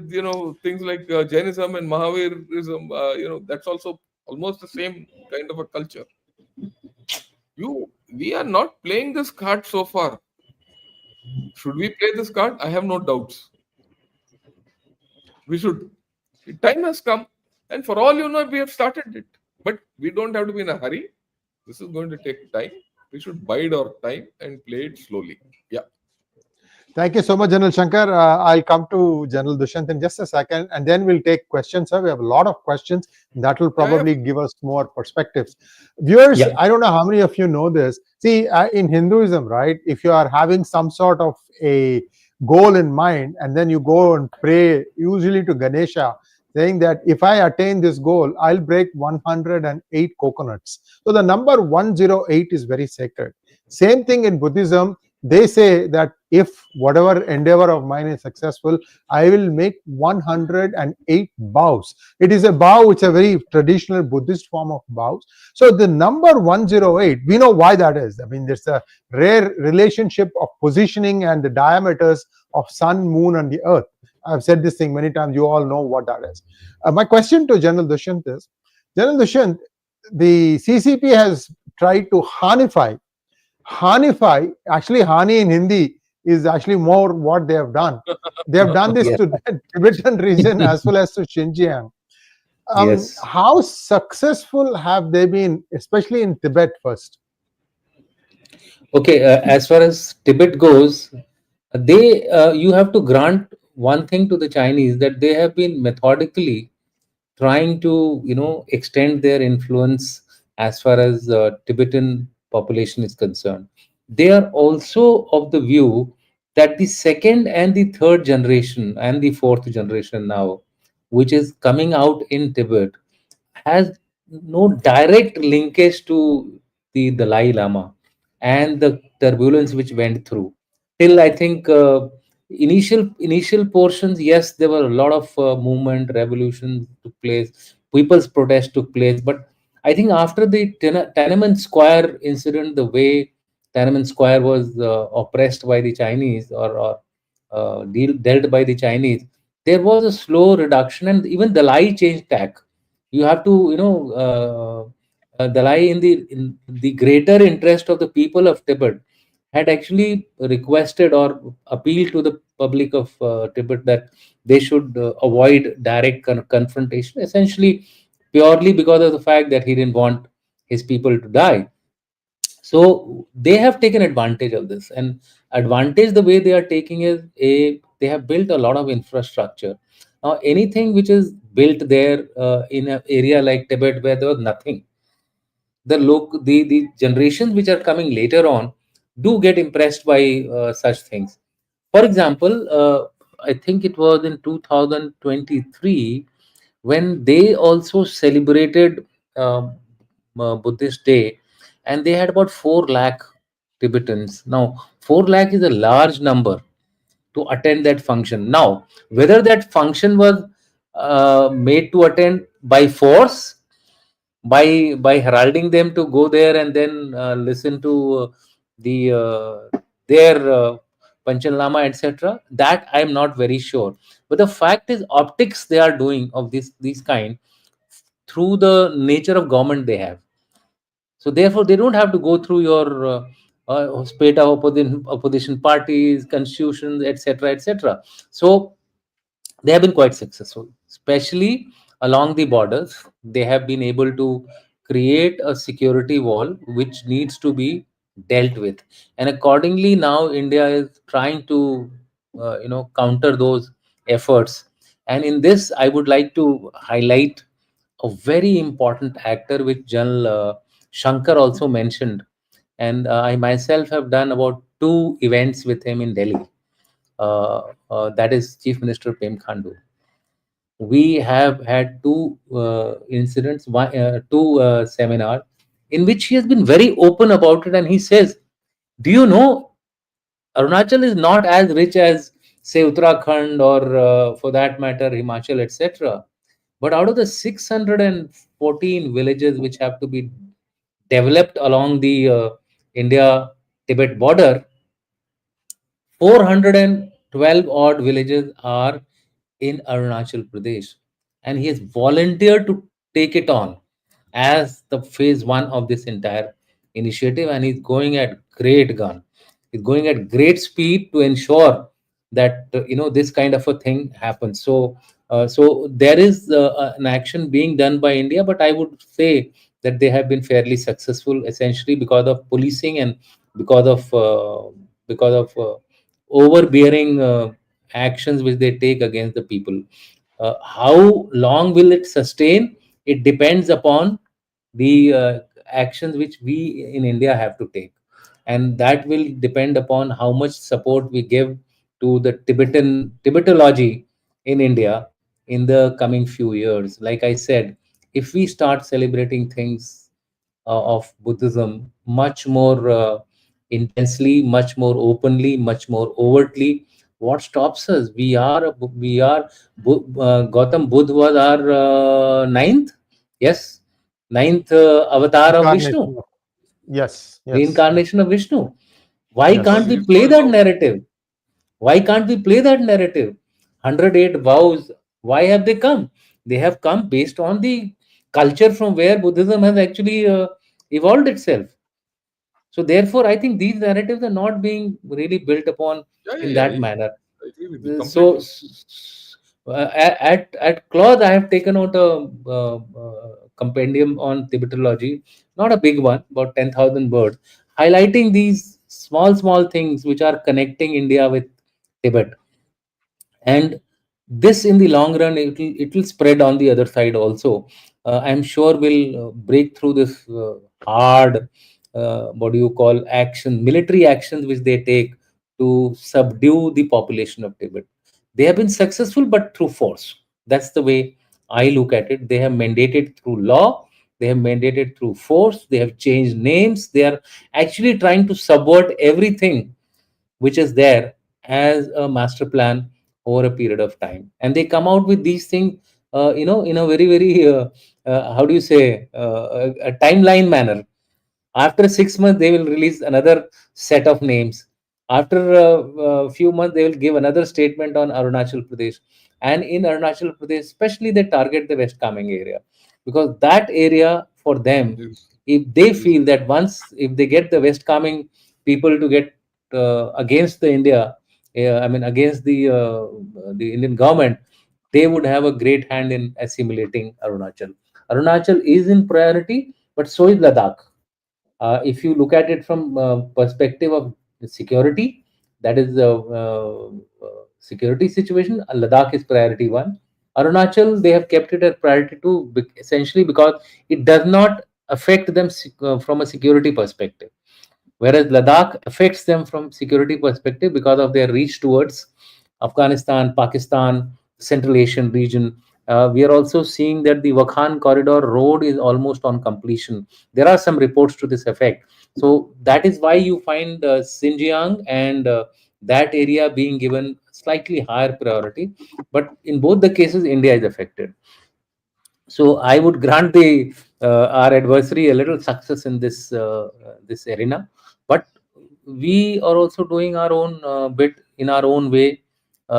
things like Jainism and Mahavirism. That's also almost the same kind of a culture. We are not playing this card so far. Should we play this card? I have no doubts. We should. Time has come, and for all you know, we have started it. But we don't have to be in a hurry. This is going to take time. We should bide our time and play it slowly. Yeah. Thank you so much, General Shankar. I'll come to General Dushyant in just a second, and then we'll take questions, sir. We have a lot of questions. That will probably give us more perspectives. Viewers, Yeah. I don't know how many of you know this. See, in Hinduism, right, if you are having some sort of a goal in mind, and then you go and pray, usually to Ganesha, saying that if I attain this goal, I'll break 108 coconuts. So the number 108 is very sacred. Same thing in Buddhism. They say that if whatever endeavor of mine is successful, I will make 108 bows. It is a bow, it's a very traditional Buddhist form of bows. So the number 108, we know why that is. I mean, there's a rare relationship of positioning and the diameters of sun, moon, and the earth. I've said this thing many times. You all know what that is. My question to General Dushyant is, General Dushyant, the CCP has tried to Hanify, actually, Hani in Hindi is actually more what they have done. They have done this Yeah. to the Tibetan region as well as to Xinjiang. Yes. How successful have they been, especially in Tibet first? Okay. As far as Tibet goes, you have to grant one thing to the Chinese, that they have been methodically trying to extend their influence as far as Tibetan population is concerned. They are also of the view that the second and the third generation and the fourth generation now, which is coming out in Tibet, has no direct linkage to the Dalai Lama and the turbulence which went through. Till I think initial portions, yes, there were a lot of movement, revolution took place, people's protest took place. But I think after the Tiananmen Square incident, the way Tiananmen Square was oppressed by the Chinese, or dealt by the Chinese, there was a slow reduction, and even Dalai changed tack. You have to Dalai, in the greater interest of the people of Tibet, had actually requested or appealed to the public of Tibet that they should avoid direct confrontation, essentially purely because of the fact that he didn't want his people to die. So they have taken advantage of this, and advantage the way they are taking is, they have built a lot of infrastructure. Now anything which is built there in an area like Tibet where there was nothing, the generations which are coming later on do get impressed by such things. For example, I think it was in 2023 when they also celebrated Buddhist Day, and they had about 4 lakh Tibetans. Now 4 lakh is a large number to attend that function. Now whether that function was made to attend by force, by heralding them to go there and then listen to their Panchan Lama, etc., that I am not very sure. But the fact is, optics they are doing of this kind through the nature of government they have. So therefore they don't have to go through your spate of opposition parties, constitutions, etc., etc. So they have been quite successful, especially along the borders. They have been able to create a security wall which needs to be dealt with, and accordingly now India is trying to counter those efforts. And in this I would like to highlight a very important actor which General Shankar also mentioned, and I myself have done about 2 events with him in Delhi. That is Chief Minister Prem Khandu. We have had two seminars in which he has been very open about it, and he says Do you know Arunachal is not as rich as, say, Uttarakhand or, for that matter, Himachal, etc. But out of the 614 villages which have to be developed along the India Tibet border, 412 odd villages are in Arunachal Pradesh. And he has volunteered to take it on as the phase one of this entire initiative. And he's going at great gun. He's going at great speed to ensure that this kind of a thing happens. So there is an action being done by India, but I would say that they have been fairly successful, essentially because of policing and because of overbearing actions which they take against the people. How long will it sustain? It depends upon the actions which we in India have to take, and that will depend upon how much support we give to the Tibetology in India in the coming few years. Like I said, if we start celebrating things of Buddhism much more intensely, much more openly, much more overtly, what stops us? Gautam Buddha was our ninth, yes, ninth avatar of Vishnu, Incarnation of, yes, yes, yes, reincarnation of Vishnu. Why Because can't yes. we he play followed that out. narrative? Why can't we play that narrative? 108 vows, why have they come? They have come based on the culture from where Buddhism has actually evolved itself. So therefore, I think these narratives are not being really built upon Yeah, yeah, in yeah. that manner. I agree with you So completely. at cloth, I have taken out a compendium on Tibetology, not a big one, about 10,000 words, highlighting these small things which are connecting India with Tibet. And this in the long run, it will spread on the other side also. I'm sure we'll break through this hard, what do you call, action, military actions which they take to subdue the population of Tibet. They have been successful, but through force. That's the way I look at it. They have mandated through law, they have mandated through force, they have changed names, they are actually trying to subvert everything which is there as a master plan over a period of time. And they come out with these things, in a very, very, how do you say, a timeline manner. After 6 months, they will release another set of names. After a few months, they will give another statement on Arunachal Pradesh. And in Arunachal Pradesh, especially, they target the West Kameng area, because that area for them, This, if they this, feel that once if they get the West Kameng people to get against the India, I mean against the Indian government, they would have a great hand in assimilating Arunachal. Arunachal is in priority, but so is Ladakh. If you look at it from perspective of security, that is the security situation, Ladakh is priority one. Arunachal, they have kept it as priority two, essentially because it does not affect them from a security perspective, whereas Ladakh affects them from security perspective because of their reach towards Afghanistan, Pakistan, Central Asian region. We are also seeing that the Wakhan corridor road is almost on completion. There are some reports to this effect. So that is why you find Xinjiang and that area being given slightly higher priority. But in both the cases, India is affected. So I would grant the our adversary a little success in this arena, but we are also doing our own bit in our own way,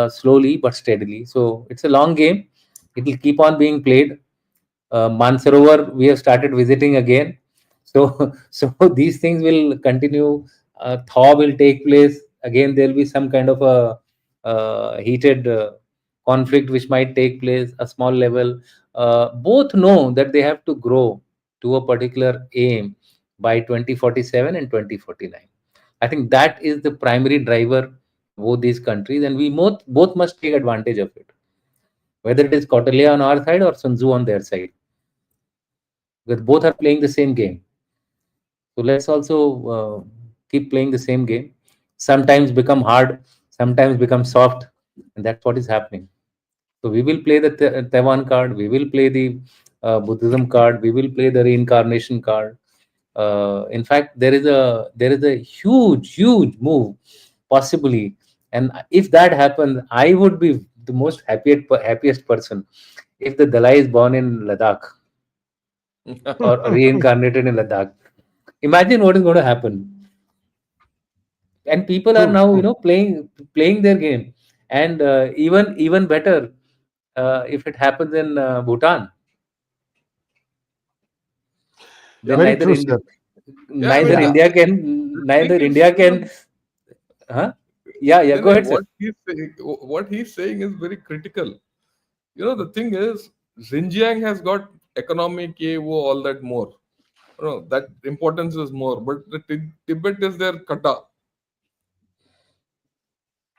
slowly but steadily. So it's a long game. It will keep on being played. Mansarovar, we have started visiting again. So so these things will continue. Thaw will take place again. There will be some kind of a heated conflict which might take place a small level. Both know that they have to grow to a particular aim by 2047 and 2049. I think that is the primary driver for both these countries, and we both must take advantage of it, whether it is Kautilya on our side or Sun Tzu on their side, because both are playing the same game. So let's also keep playing the same game. Sometimes become hard, sometimes become soft, and that's what is happening. So we will play the Taiwan card, we will play the Buddhism card, we will play the reincarnation card. In fact, there is a huge move possibly, and if that happens, I would be the most happiest person if the Dalai is born in Ladakh or reincarnated in Ladakh. Imagine what is going to happen. And people are True, now, true. playing their game, and even better, if it happens in Bhutan, then Yeah, Very true, sir. yeah. I neither mean, Yeah. India can the neither thing is, India can. Huh? Yeah, no, go no, ahead, sir. what he's saying is very critical. The thing is, Xinjiang has got economic, all that more. That importance is more, but the Tibet is their kata.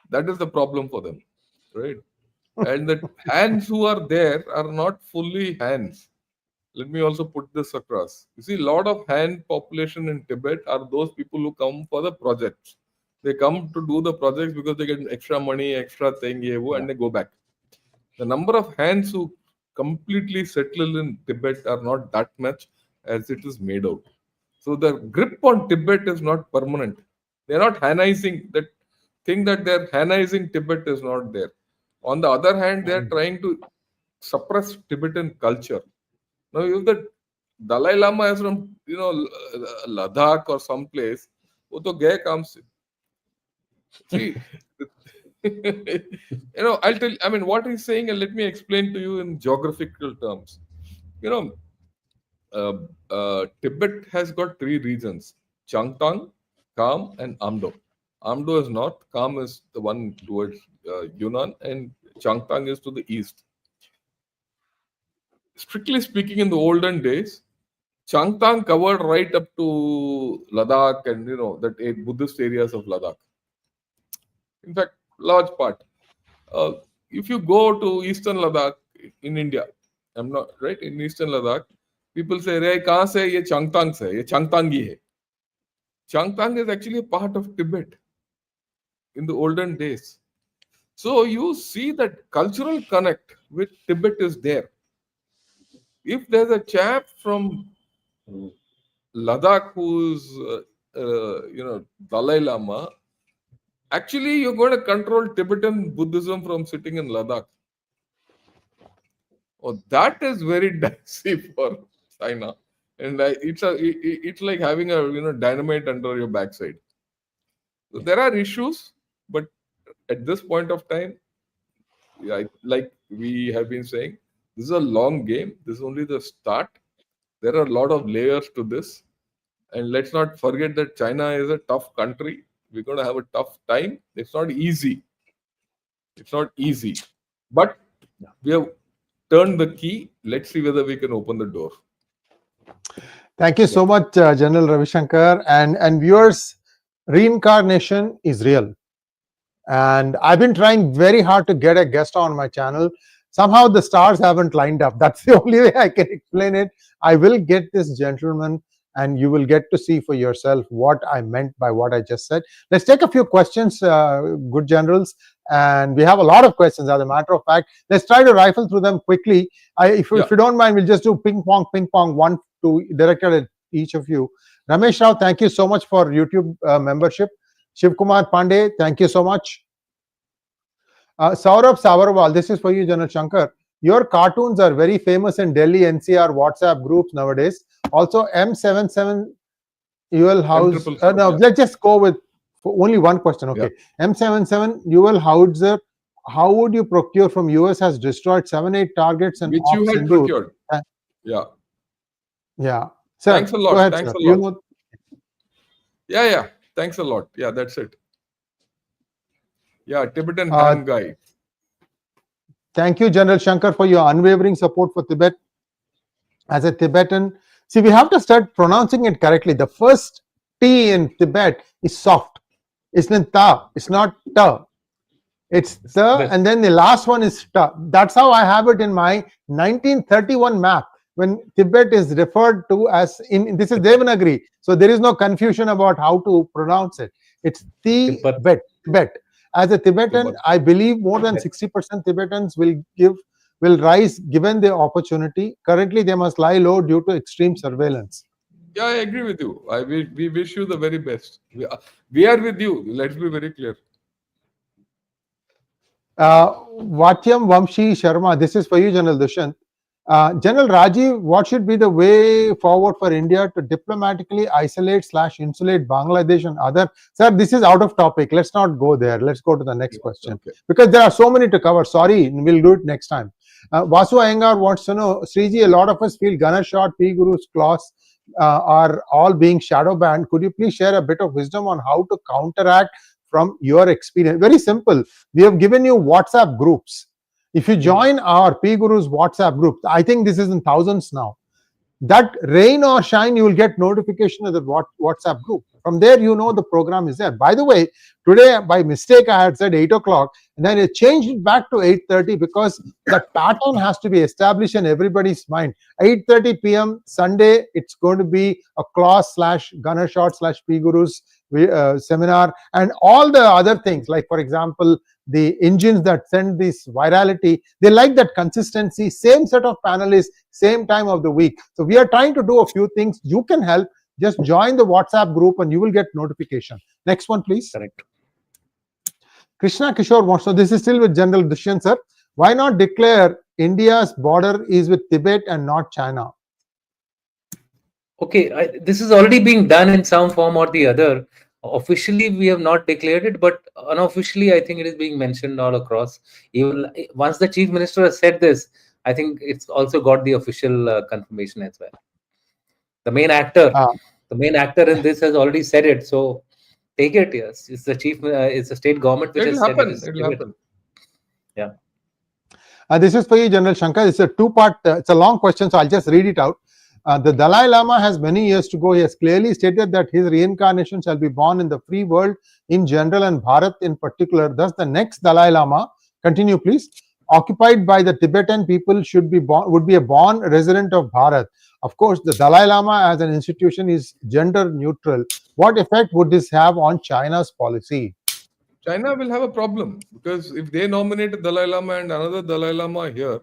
That is the problem for them, right? And the hands who are there are not fully hands. Let me also put this across. You see, a lot of hand population in Tibet are those people who come for the projects. They come to do the projects because they get extra money, extra thing, and they go back. The number of hands who completely settle in Tibet are not that much as it is made out. So the grip on Tibet is not permanent. They're not Hanizing that thing that they're Hanizing Tibet is not there. On the other hand, they're trying to suppress Tibetan culture. Now, if the Dalai Lama is from Ladakh or someplace, वो तो गए काम से. See, I'll tell. I mean, what he's saying, and let me explain to you in geographical terms. You know, Tibet has got three regions: Changtang, Kham, and Amdo. Amdo is north, Kham is the one towards Yunnan, and Changtang is to the east. Strictly speaking, in the olden days, Changtang covered right up to Ladakh and that eight Buddhist areas of Ladakh. In fact, large part. Uh, if you go to eastern Ladakh in India, I'm not right in eastern Ladakh, people say, "Ray, kahan se? Ye Changtang se. Ye Changtangi hai." Changtang is actually a part of Tibet in the olden days. So you see that cultural connect with Tibet is there. If there's a chap from Ladakh who's Dalai Lama, actually you're going to control Tibetan Buddhism from sitting in Ladakh. Oh, that is very dicey for China, and it's like having a dynamite under your backside. So there are issues, but at this point of time, yeah, like we have been saying, this is a long game. This is only the start. There are a lot of layers to this, and let's not forget that China is a tough country. We're going to have a tough time. It's not easy. It's not easy, but we have turned the key. Let's see whether we can open the door. Thank you so much, General Ravi Shankar. And viewers, reincarnation is real. And I've been trying very hard to get a guest on my channel. Somehow the stars haven't lined up. That's the only way I can explain it. I will get this gentleman, and you will get to see for yourself what I meant by what I just said. Let's take a few questions, good generals. And we have a lot of questions, as a matter of fact. Let's try to rifle through them quickly. If you don't mind, we'll just do ping pong, one to directed at each of you. Ramesh Rao, thank you so much for YouTube membership. Shiv Kumar Pandey, thank you so much. Saurabh Savarwal, this is for you, General Shankar. Your cartoons are very famous in Delhi NCR WhatsApp groups nowadays. Also, M77 UL House. No, let's just go with only one question. Okay. Yeah. M77 UL Howitzer. How would you procure from US has destroyed 7-8 targets and which you had procured? Yeah. Yeah. Sir, thanks a lot. Go ahead, thanks sir. a lot. Yeah. Thanks a lot. Yeah, that's it. Yeah, Tibetan hand guy. Thank you, General Shankar, for your unwavering support for Tibet. As a Tibetan, see, we have to start pronouncing it correctly. The first T in Tibet is soft. It's not ta. It's not ta. It's the, and then the last one is ta. That's how I have it in my 1931 map. When Tibet is referred to as in this is Devanagari, so there is no confusion about how to pronounce it. It's Tibet. As a Tibetan, I believe more than 60% Tibetans will rise given the opportunity. Currently, they must lie low due to extreme surveillance. Yeah, I agree with you. We wish you the very best. We are with you. Let's be very clear. Vatyam Vamshi Sharma, this is for you, General Dushyant. General Rajiv, what should be the way forward for India to diplomatically isolate / insulate Bangladesh and other? Sir, this is out of topic. Let's not go there. Let's go to the next question because there are so many to cover. Sorry, we'll do it next time. Vasu Iyengar wants to know, Sreeji, a lot of us feel Ganeshot, P Guru's clause are all being shadow banned. Could you please share a bit of wisdom on how to counteract from your experience? Very simple. We have given you WhatsApp groups. If you join our P Guru's WhatsApp group, I think this is in thousands now. That rain or shine, you will get notification of the WhatsApp group. From there, you know the program is there. By the way, today by mistake I had said 8 o'clock, and then I changed it back to 8:30 because that pattern has to be established in everybody's mind. 8:30 p.m. Sunday, it's going to be a class / Ganeshot / P Guru's seminar, and all the other things, like for example, the engines that send this virality, they like that consistency, same set of panelists, same time of the week. So we are trying to do a few things. You can help. Just join the WhatsApp group and you will get notification. Next one, please. Correct. Krishna Kishore wants to know, this is still with General Dushyant, sir. Why not declare India's border is with Tibet and not China? Okay, this is already being done in some form or the other. Officially, we have not declared it, but unofficially, I think it is being mentioned all across. Even once the chief minister has said this, I think it's also got the official confirmation as well. The main actor in this has already said it. So take it. Yes, it's the chief. It's the state government which has said it. It will happen. Yeah. This is for you, General Shankar. It's a two-part. It's a long question, so I'll just read it out. The Dalai Lama has many years to go. He has clearly stated that his reincarnation shall be born in the free world in general and Bharat in particular. Thus, the next Dalai Lama, continue please, occupied by the Tibetan people would be a born resident of Bharat. Of course, the Dalai Lama as an institution is gender neutral. What effect would this have on China's policy? China will have a problem because if they nominate a Dalai Lama and another Dalai Lama here,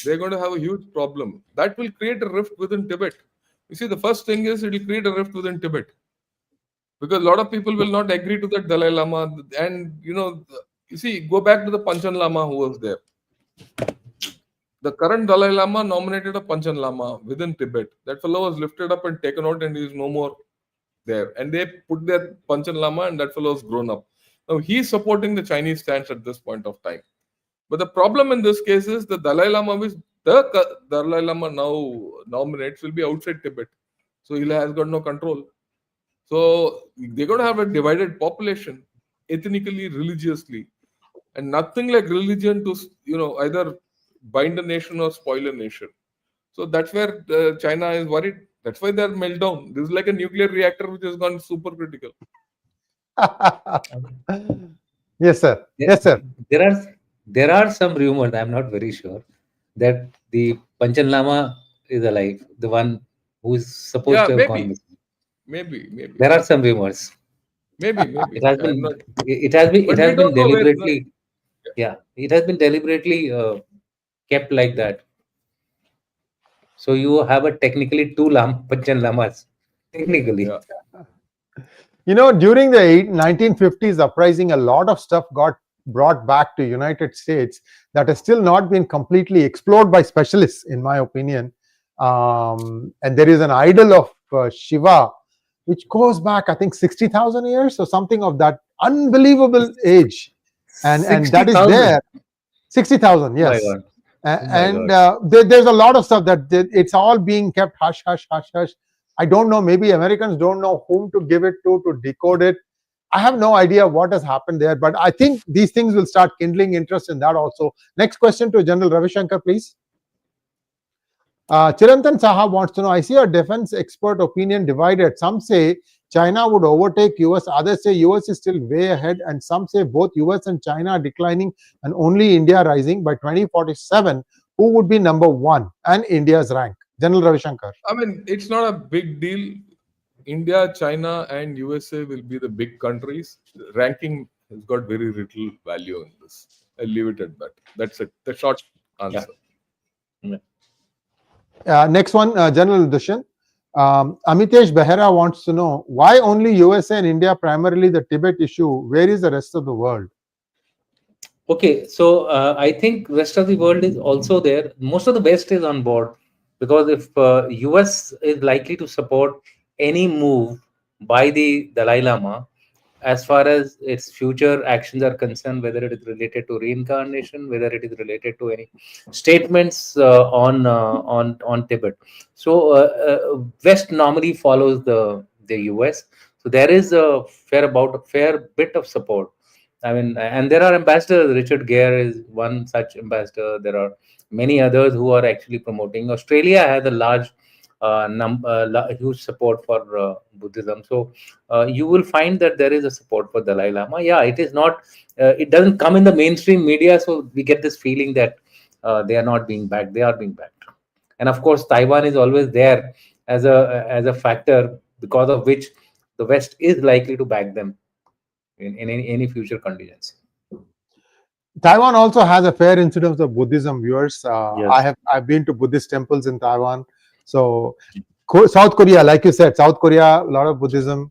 they're going to have a huge problem. That will create a rift within Tibet. You see, the first thing is it will create a rift within Tibet because a lot of people will not agree to that Dalai Lama. And, you see, go back to the Panchen Lama who was there. The current Dalai Lama nominated a Panchen Lama within Tibet. That fellow was lifted up and taken out and he is no more there. And they put their Panchen Lama and that fellow has grown up. Now, he is supporting the Chinese stance at this point of time. But the problem in this case is the Dalai Lama, which the Dalai Lama now nominates, will be outside Tibet. So he has got no control. So they're going to have a divided population, ethnically, religiously. And nothing like religion to, either bind a nation or spoil a nation. So that's where China is worried. That's why they're meltdown. This is like a nuclear reactor which has gone super critical. Yes, sir. Yes, sir. There are some rumors, I'm not very sure, that the Panchen Lama is alive, the one who is supposed to have gone missing. Maybe. There are some rumors. Maybe. It has been deliberately. Yeah, it has been deliberately kept like that. So you have a technically two Panchen Lamas, technically. Yeah. During the 1950s uprising, a lot of stuff got brought back to United States that has still not been completely explored by specialists, in my opinion. And there is an idol of Shiva, which goes back, I think, 60,000 years or something of that unbelievable age. And that is there. 60,000, yes. Oh There's a lot of stuff that it's all being kept hush, hush, hush, hush. I don't know. Maybe Americans don't know whom to give it to decode it. I have no idea what has happened there, but I think these things will start kindling interest in that also. Next question to General Ravi Shankar, please. Chirantan Saha wants to know, I see a defense expert opinion divided. Some say China would overtake US, others say US is still way ahead, and some say both US and China are declining and only India rising. By 2047, who would be number one and India's rank? General Ravi Shankar. I mean, it's not a big deal. India, China, and USA will be the big countries. Ranking has got very little value in this. I'll leave it at that. That's it. The short answer. Yeah. Next one, General Dushyant. Amitesh Behera wants to know why only USA and India, primarily the Tibet issue. Where is the rest of the world? Okay, so I think rest of the world is also there. Most of the West is on board, because if US is likely to support any move by the Dalai Lama, as far as its future actions are concerned, whether it is related to reincarnation, whether it is related to any statements on Tibet. So West normally follows the US. So there is a fair bit of support. I mean, and there are ambassadors. Richard Gere is one such ambassador. There are many others who are actually promoting. Australia has a huge support for Buddhism. So you will find that there is a support for Dalai Lama. Yeah, it is not. It doesn't come in the mainstream media, so we get this feeling that they are not being backed. They are being backed, and of course, Taiwan is always there as a factor, because of which the West is likely to back them in any future conditions. Taiwan also has a fair incidence of Buddhism, viewers. Yes. I've been to Buddhist temples in Taiwan. So South Korea, like you said, South Korea, a lot of Buddhism.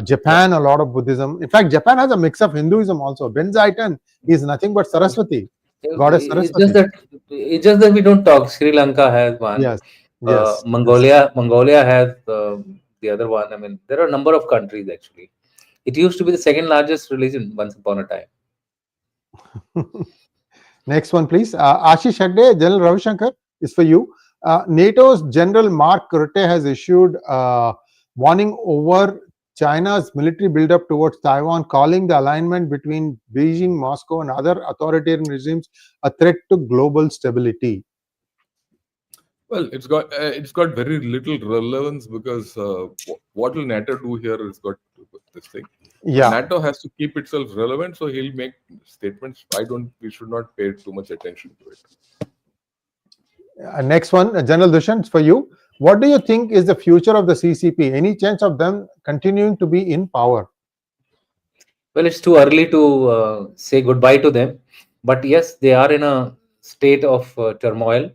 Japan, a lot of Buddhism. In fact, Japan has a mix of Hinduism also. Benzaitan is nothing but Saraswati, goddess It's just Saraswati. that we don't talk. Sri Lanka has one. Yes, yes. Mongolia has the other one. I mean, there are a number of countries actually. It used to be the second largest religion once upon a time. Next one, please. Ashish Hegde, General Ravi Shankar, is for you. NATO's General Mark Rutte has issued warning over China's military buildup towards Taiwan, calling the alignment between Beijing, Moscow, and other authoritarian regimes a threat to global stability. Well, it's got very little relevance, because what will NATO do here is got this thing. Yeah. NATO has to keep itself relevant, so he'll make statements. We should not pay too much attention to it. Next one, General Dushyant, for you. What do you think is the future of the CCP? Any chance of them continuing to be in power? Well, it's too early to say goodbye to them, but yes, they are in a state of turmoil,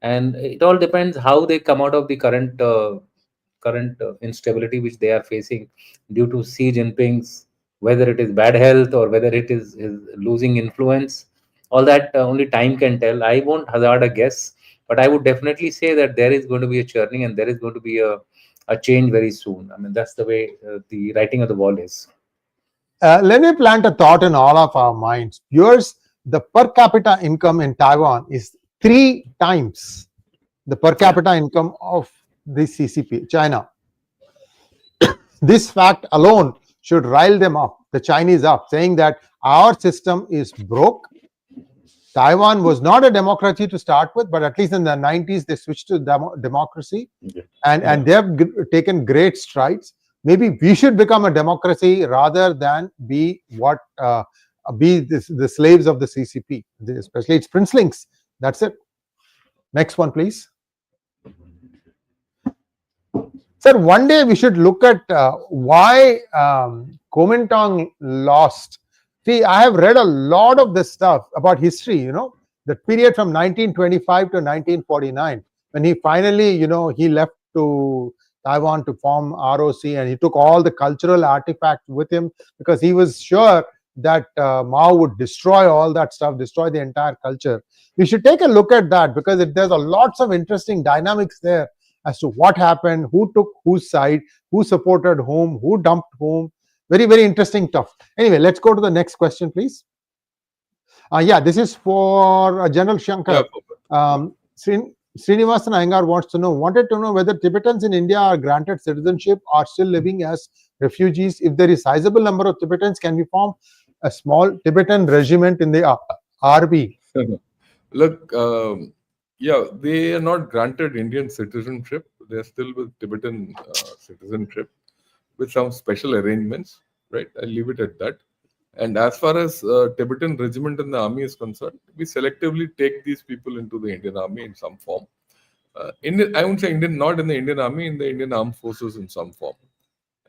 and it all depends how they come out of the current instability which they are facing due to Xi Jinping's, whether it is bad health or whether it is his losing influence. All that only time can tell. I won't hazard a guess, but I would definitely say that there is going to be a churning, and there is going to be a change very soon. I mean, that's the way the writing of the wall is. Let me plant a thought in all of our minds. Viewers, the per capita income in Taiwan is 3 times the per capita income of the CCP, China. This fact alone should rile them up, the Chinese up, saying that our system is broke. Taiwan was not a democracy to start with, but at least in the 90s, they switched to democracy, and they have taken great strides. Maybe we should become a democracy rather than be the slaves of the CCP, especially its princelings. That's it. Next one, please. Sir, one day we should look at why Kuomintang lost. See, I have read a lot of this stuff about history, the period from 1925 to 1949, when he finally, he left to Taiwan to form ROC, and he took all the cultural artifacts with him because he was sure that Mao would destroy all that stuff, destroy the entire culture. We should take a look at that because there's lots of interesting dynamics there as to what happened, who took whose side, who supported whom, who dumped whom. Very, very interesting stuff. Anyway, let's go to the next question, please. This is for General Shankar. Srinivasan Iyengar wanted to know whether Tibetans in India are granted citizenship or still living as refugees. If there is sizable number of Tibetans, can we form a small Tibetan regiment in the RB? Look, they are not granted Indian citizenship. They are still with Tibetan citizenship with some special arrangements, right? I'll leave it at that. And as far as Tibetan regiment in the army is concerned, we selectively take these people into the Indian army in some form. I won't say Indian, not in the Indian army, in the Indian armed forces in some form.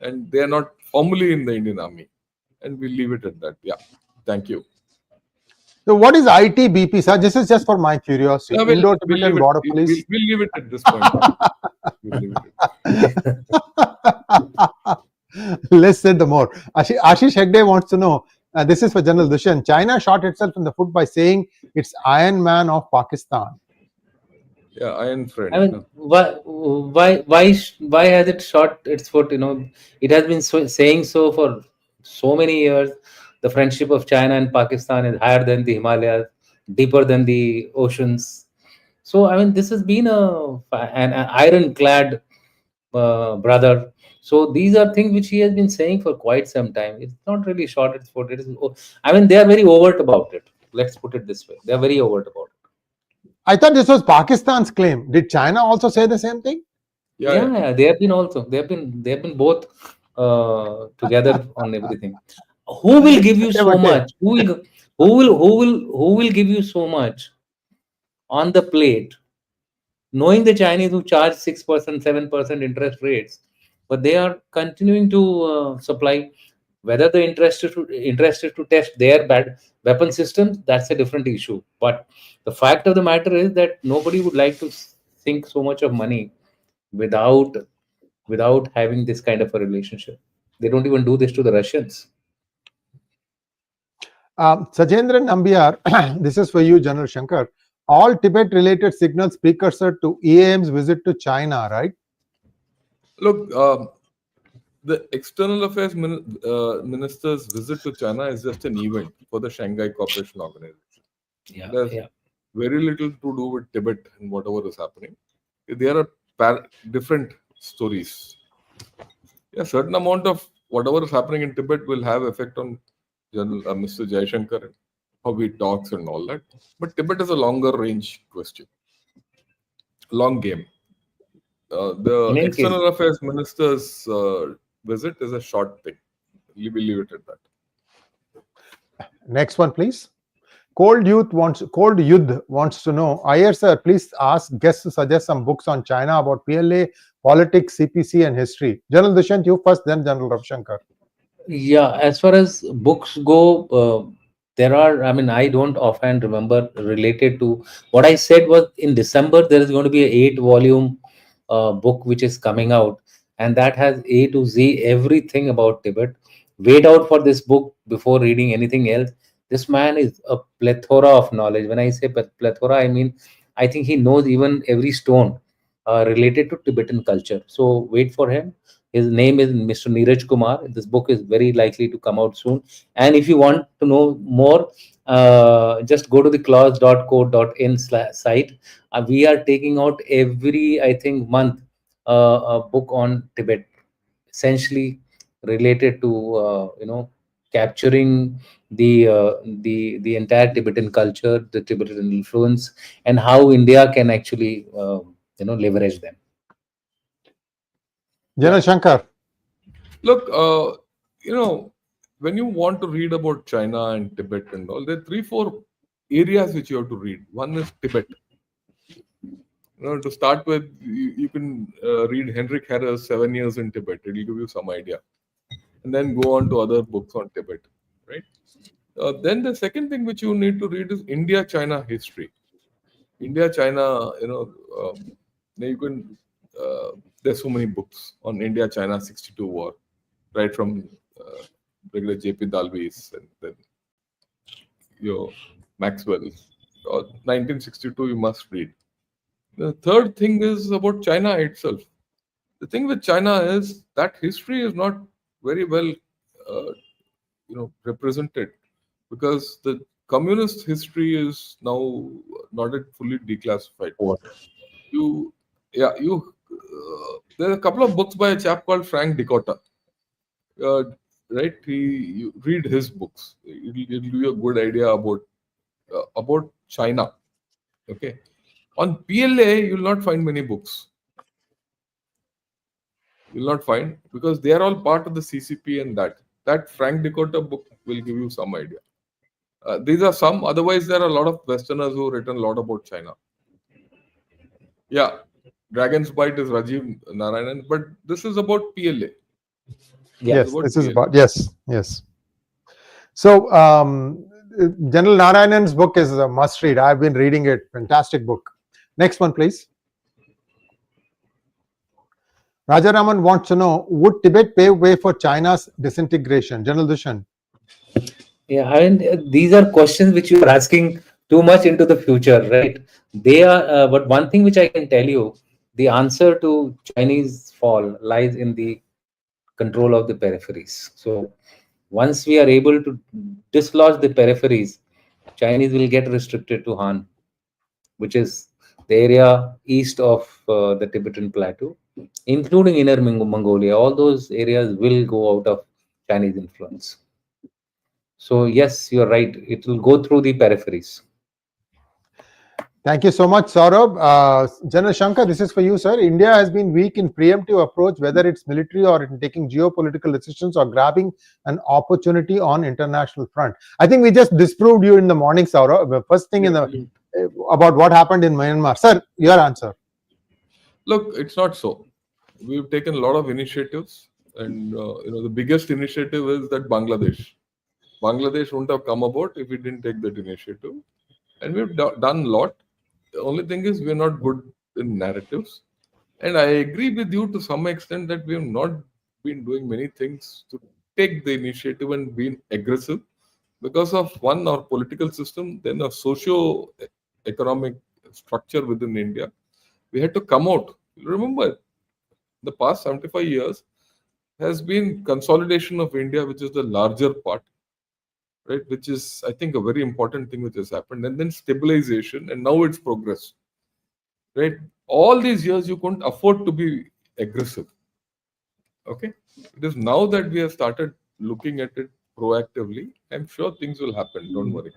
And they are not formally in the Indian army. And we'll leave it at that. Yeah. Thank you. So what is ITBP, sir? This is just for my curiosity. Yeah, we'll Indo-Tibetan leave it. Border Police. We'll leave it at this point. We'll leave it. Let's say the more. Ashish Hegde wants to know. This is for General Dushyant. China shot itself in the foot by saying it's Iron Man of Pakistan. Yeah, Iron Friend. I mean, why has it shot its foot? It has been saying so for so many years. The friendship of China and Pakistan is higher than the Himalayas, deeper than the oceans. So, I mean, this has been an ironclad brother. So these are things which he has been saying for quite some time. It's not really short its foot. I mean, they are very overt about it. Let's put it this way: they are very overt about it. I thought this was Pakistan's claim. Did China also say the same thing? Yeah. They have been also. They have been both together on everything. Who will give you so much? Who will give you so much on the plate? Knowing the Chinese who charge 6%, 7% interest rates, but they are continuing to supply. Whether they're interested to test their bad weapon systems, that's a different issue. But the fact of the matter is that nobody would like to sink so much of money without having this kind of a relationship. They don't even do this to the Russians. Sajendran Nambiar, this is for you, General Shankar. All Tibet-related signals precursor to EAM's visit to China, right? Look, the External Affairs Minister's visit to China is just an event for the Shanghai Cooperation Organization. There's very little to do with Tibet and whatever is happening. There are different stories. A certain amount of whatever is happening in Tibet will have effect on Mr. Jaishankar and how he talks and all that. But Tibet is a longer range question, long game. The External Affairs Minister's visit is a short thing. We will leave it at that. Next one, please. Cold Youth wants to know. Iyer sir, please ask guests to suggest some books on China about PLA, politics, CPC, and history. General Dushyant, you first, then General Ravshankar. Yeah, as far as books go, there are. I mean, I don't offhand remember related to what I said was in December there is going to be an 8-volume book which is coming out, and that has A to Z everything about Tibet. Wait out for this book before reading anything else. This man is a plethora of knowledge. When I say plethora, I mean I think he knows even every stone related to Tibetan culture. So wait for him. His name is Mr. Neeraj Kumar. This book is very likely to come out soon. And if you want to know more, just go to the clause.co.in site. We are taking out every, I think, month a book on Tibet, essentially related to capturing the entire Tibetan culture, the Tibetan influence, and how India can actually leverage them. General Shankar. Look, when you want to read about China and Tibet and all, there are 3-4 areas which you have to read. One is Tibet. To start with, you can read Henrik Herrer's 7 Years in Tibet. It will give you some idea. And then go on to other books on Tibet, right? Then the second thing which you need to read is India-China history. India-China, you can, there's so many books on India-China 62 war, right from regular J.P. Dalby's and then Maxwell. 1962 you must read. The third thing is about China itself. The thing with China is that history is not very well, represented because the communist history is now not fully declassified. There are a couple of books by a chap called Frank Dicotta. Right? You read his books. It'll give you a good idea about China. Okay. On PLA, you will not find many books. You will not find because they are all part of the CCP and that Frank Dicotta book will give you some idea. These are some. Otherwise, there are a lot of Westerners who have written a lot about China. Yeah, Dragon's Bite is Rajiv Narayanan, but this is about PLA. Yes, this is about yes. So General Narayanan's book is a must read. I've been reading it. Fantastic book. Next one, please. Rajaraman wants to know, would Tibet pave way for China's disintegration? General Dushyant. Yeah, I mean, these are questions which you are asking too much into the future, right? They are, but one thing which I can tell you, the answer to Chinese fall lies in the control of the peripheries. So once we are able to dislodge the peripheries, Chinese will get restricted to Han, which is the area east of the Tibetan plateau, including Inner Mongolia. All those areas will go out of Chinese influence. So yes, you're right. It will go through the peripheries. Thank you so much, Saurabh. General Shankar, this is for you, sir. India has been weak in preemptive approach, whether it's military or in taking geopolitical decisions or grabbing an opportunity on international front. I think we just disproved you in the morning, Saurabh. The first thing in the about what happened in Myanmar. Sir, your answer. Look, it's not so. We've taken a lot of initiatives, and the biggest initiative is that Bangladesh wouldn't have come about if we didn't take that initiative, and we've done a lot. The only thing is we're not good in narratives, and I agree with you to some extent that we have not been doing many things to take the initiative and being aggressive because of one, our political system, then a socio-economic structure within India. We had to come out. Remember, the past 75 years has been consolidation of India, which is the larger part, right? Which is, I think, a very important thing which has happened, and then stabilization, and now it's progress, right? All these years you couldn't afford to be aggressive. Okay, it is now that we have started looking at it proactively. I'm sure things will happen. Don't worry.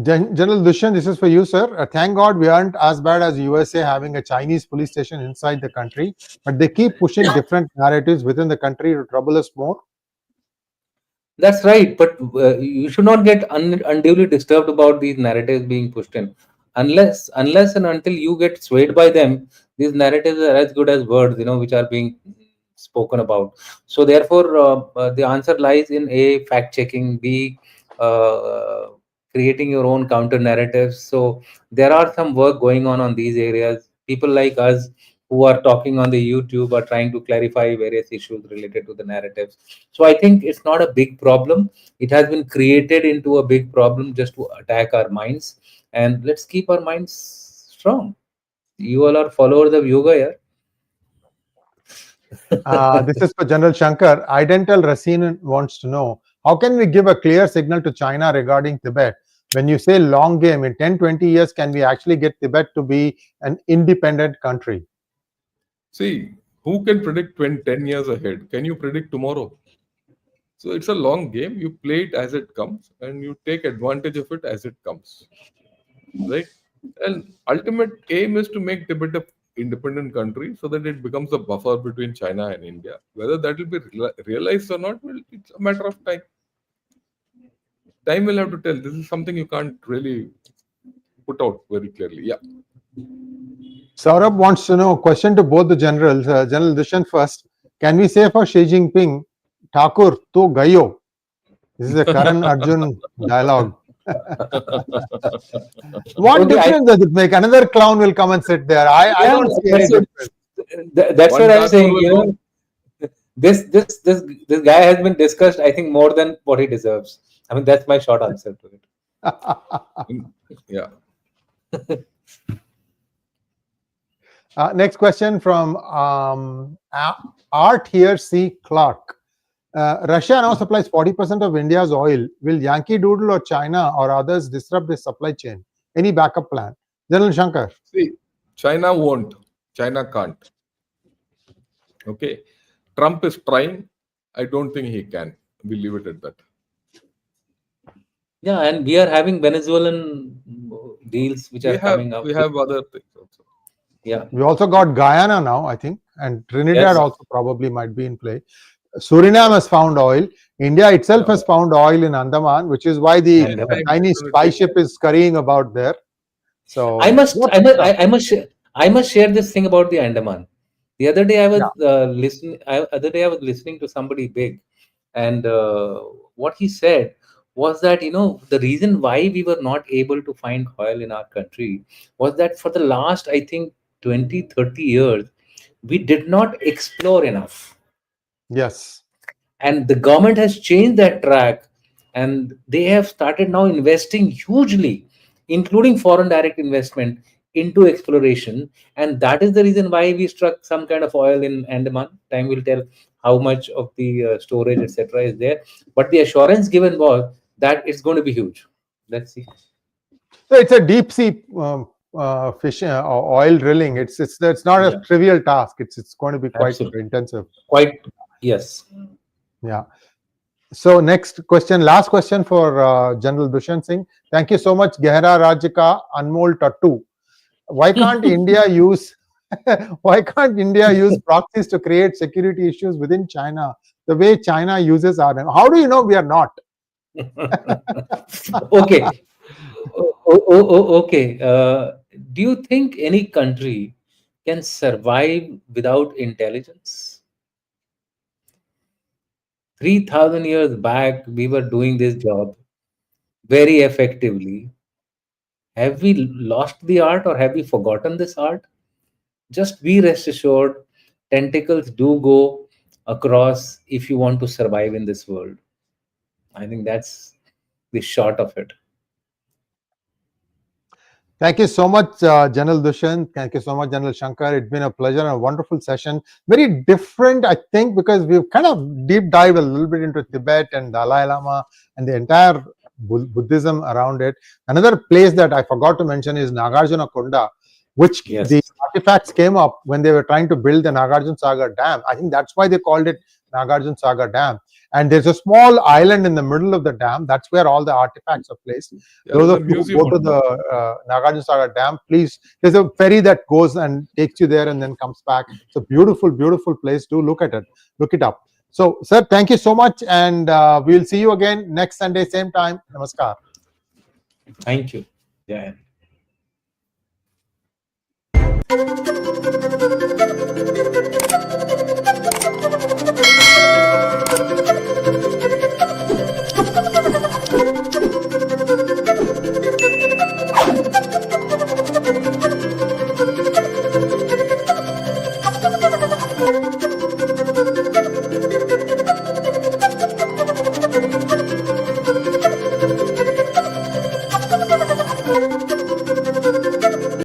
General Dushyant, this is for you, sir. Thank God we aren't as bad as USA having a Chinese police station inside the country, but they keep pushing different narratives within the country to trouble us more. That's right, but you should not get unduly disturbed about these narratives being pushed in, unless and until you get swayed by them. These narratives are as good as words, which are being spoken about. So therefore, the answer lies in A, fact checking, B, creating your own counter narratives. So there are some work going on these areas. People like us who are talking on the YouTube are trying to clarify various issues related to the narratives. So I think it's not a big problem. It has been created into a big problem just to attack our minds. And let's keep our minds strong. You all are followers of yoga here. This is for General Shankar. Idental Racine wants to know, how can we give a clear signal to China regarding Tibet? When you say long game, in 10-20 years, can we actually get Tibet to be an independent country? See, who can predict 10 years ahead? Can you predict tomorrow? So it's a long game. You play it as it comes, and you take advantage of it as it comes, right? And ultimate aim is to make Tibet an independent country so that it becomes a buffer between China and India. Whether that will be realized or not, well, it's a matter of time. Time will have to tell. This is something you can't really put out very clearly. Yeah. Saurabh wants to know, question to both the generals. General Dushyant first. Can we say for Xi Jinping, Thakur, to gayo? This is a Karan Arjun dialogue. What Okay, difference does it make? Another clown will come and sit there. I don't see any difference. That's what I'm saying. This guy has been discussed, I think, more than what he deserves. I mean, that's my short answer to it. Yeah. Next question from Art Here C. Clark. Russia now supplies 40% of India's oil. Will Yankee Doodle or China or others disrupt this supply chain? Any backup plan? General Shankar. See, China won't. China can't. Okay. Trump is trying. I don't think he can. We leave it at that. Yeah, and we are having Venezuelan deals which are coming up. We have other things also. Yeah. We also got Guyana now, I think, and Trinidad Yes. also probably might be in play. Suriname has found oil. India itself has found oil in Andaman, which is why the Chinese spy ship is scurrying about there. So I must share this thing about the Andaman. The other day I was listening to somebody big, And what he said was that, the reason why we were not able to find oil in our country was that for the last, I think, 20-30 years, we did not explore enough. Yes. And the government has changed that track, and they have started now investing hugely, including foreign direct investment, into exploration. And that is the reason why we struck some kind of oil in Andaman. Time will tell how much of the storage, etc., is there. But the assurance given was that it's going to be huge. Let's see. So it's a deep sea fishing oil drilling. It's not a Yeah, trivial task. It's going to be quite absolutely. intensive. Quite, yes. Yeah. So next question, last question for General Dushyant Singh. Thank you so much, Gehra Rajika Anmol Tattu. Why can't India use why can't India use proxies to create security issues within China the way China uses RM? How do you know we are not? Okay. Okay. Do you think any country can survive without intelligence? 3,000 years back, we were doing this job very effectively. Have we lost the art, or have we forgotten this art? Just be rest assured, tentacles do go across if you want to survive in this world. I think that's the short of it. Thank you so much, General Dushyant. Thank you so much, General Shankar. It's been a pleasure and a wonderful session. Very different, I think, because we've kind of deep dive a little bit into Tibet and Dalai Lama and the entire Buddhism around it. Another place that I forgot to mention is Nagarjuna Konda, which Yes. the artifacts came up when they were trying to build the Nagarjuna Sagar Dam. I think that's why they called it Nagarjuna Sagar Dam. And there's a small island in the middle of the dam. That's where all the artifacts are placed. Yeah, Those there's of a you who museum go to on the Nagarjuna Sagar Dam, please, there's a ferry that goes and takes you there and then comes back. It's a beautiful, beautiful place. Do look at it. Look it up. So, sir, thank you so much. And we'll see you again next Sunday, same time. Namaskar. Thank you. Yeah.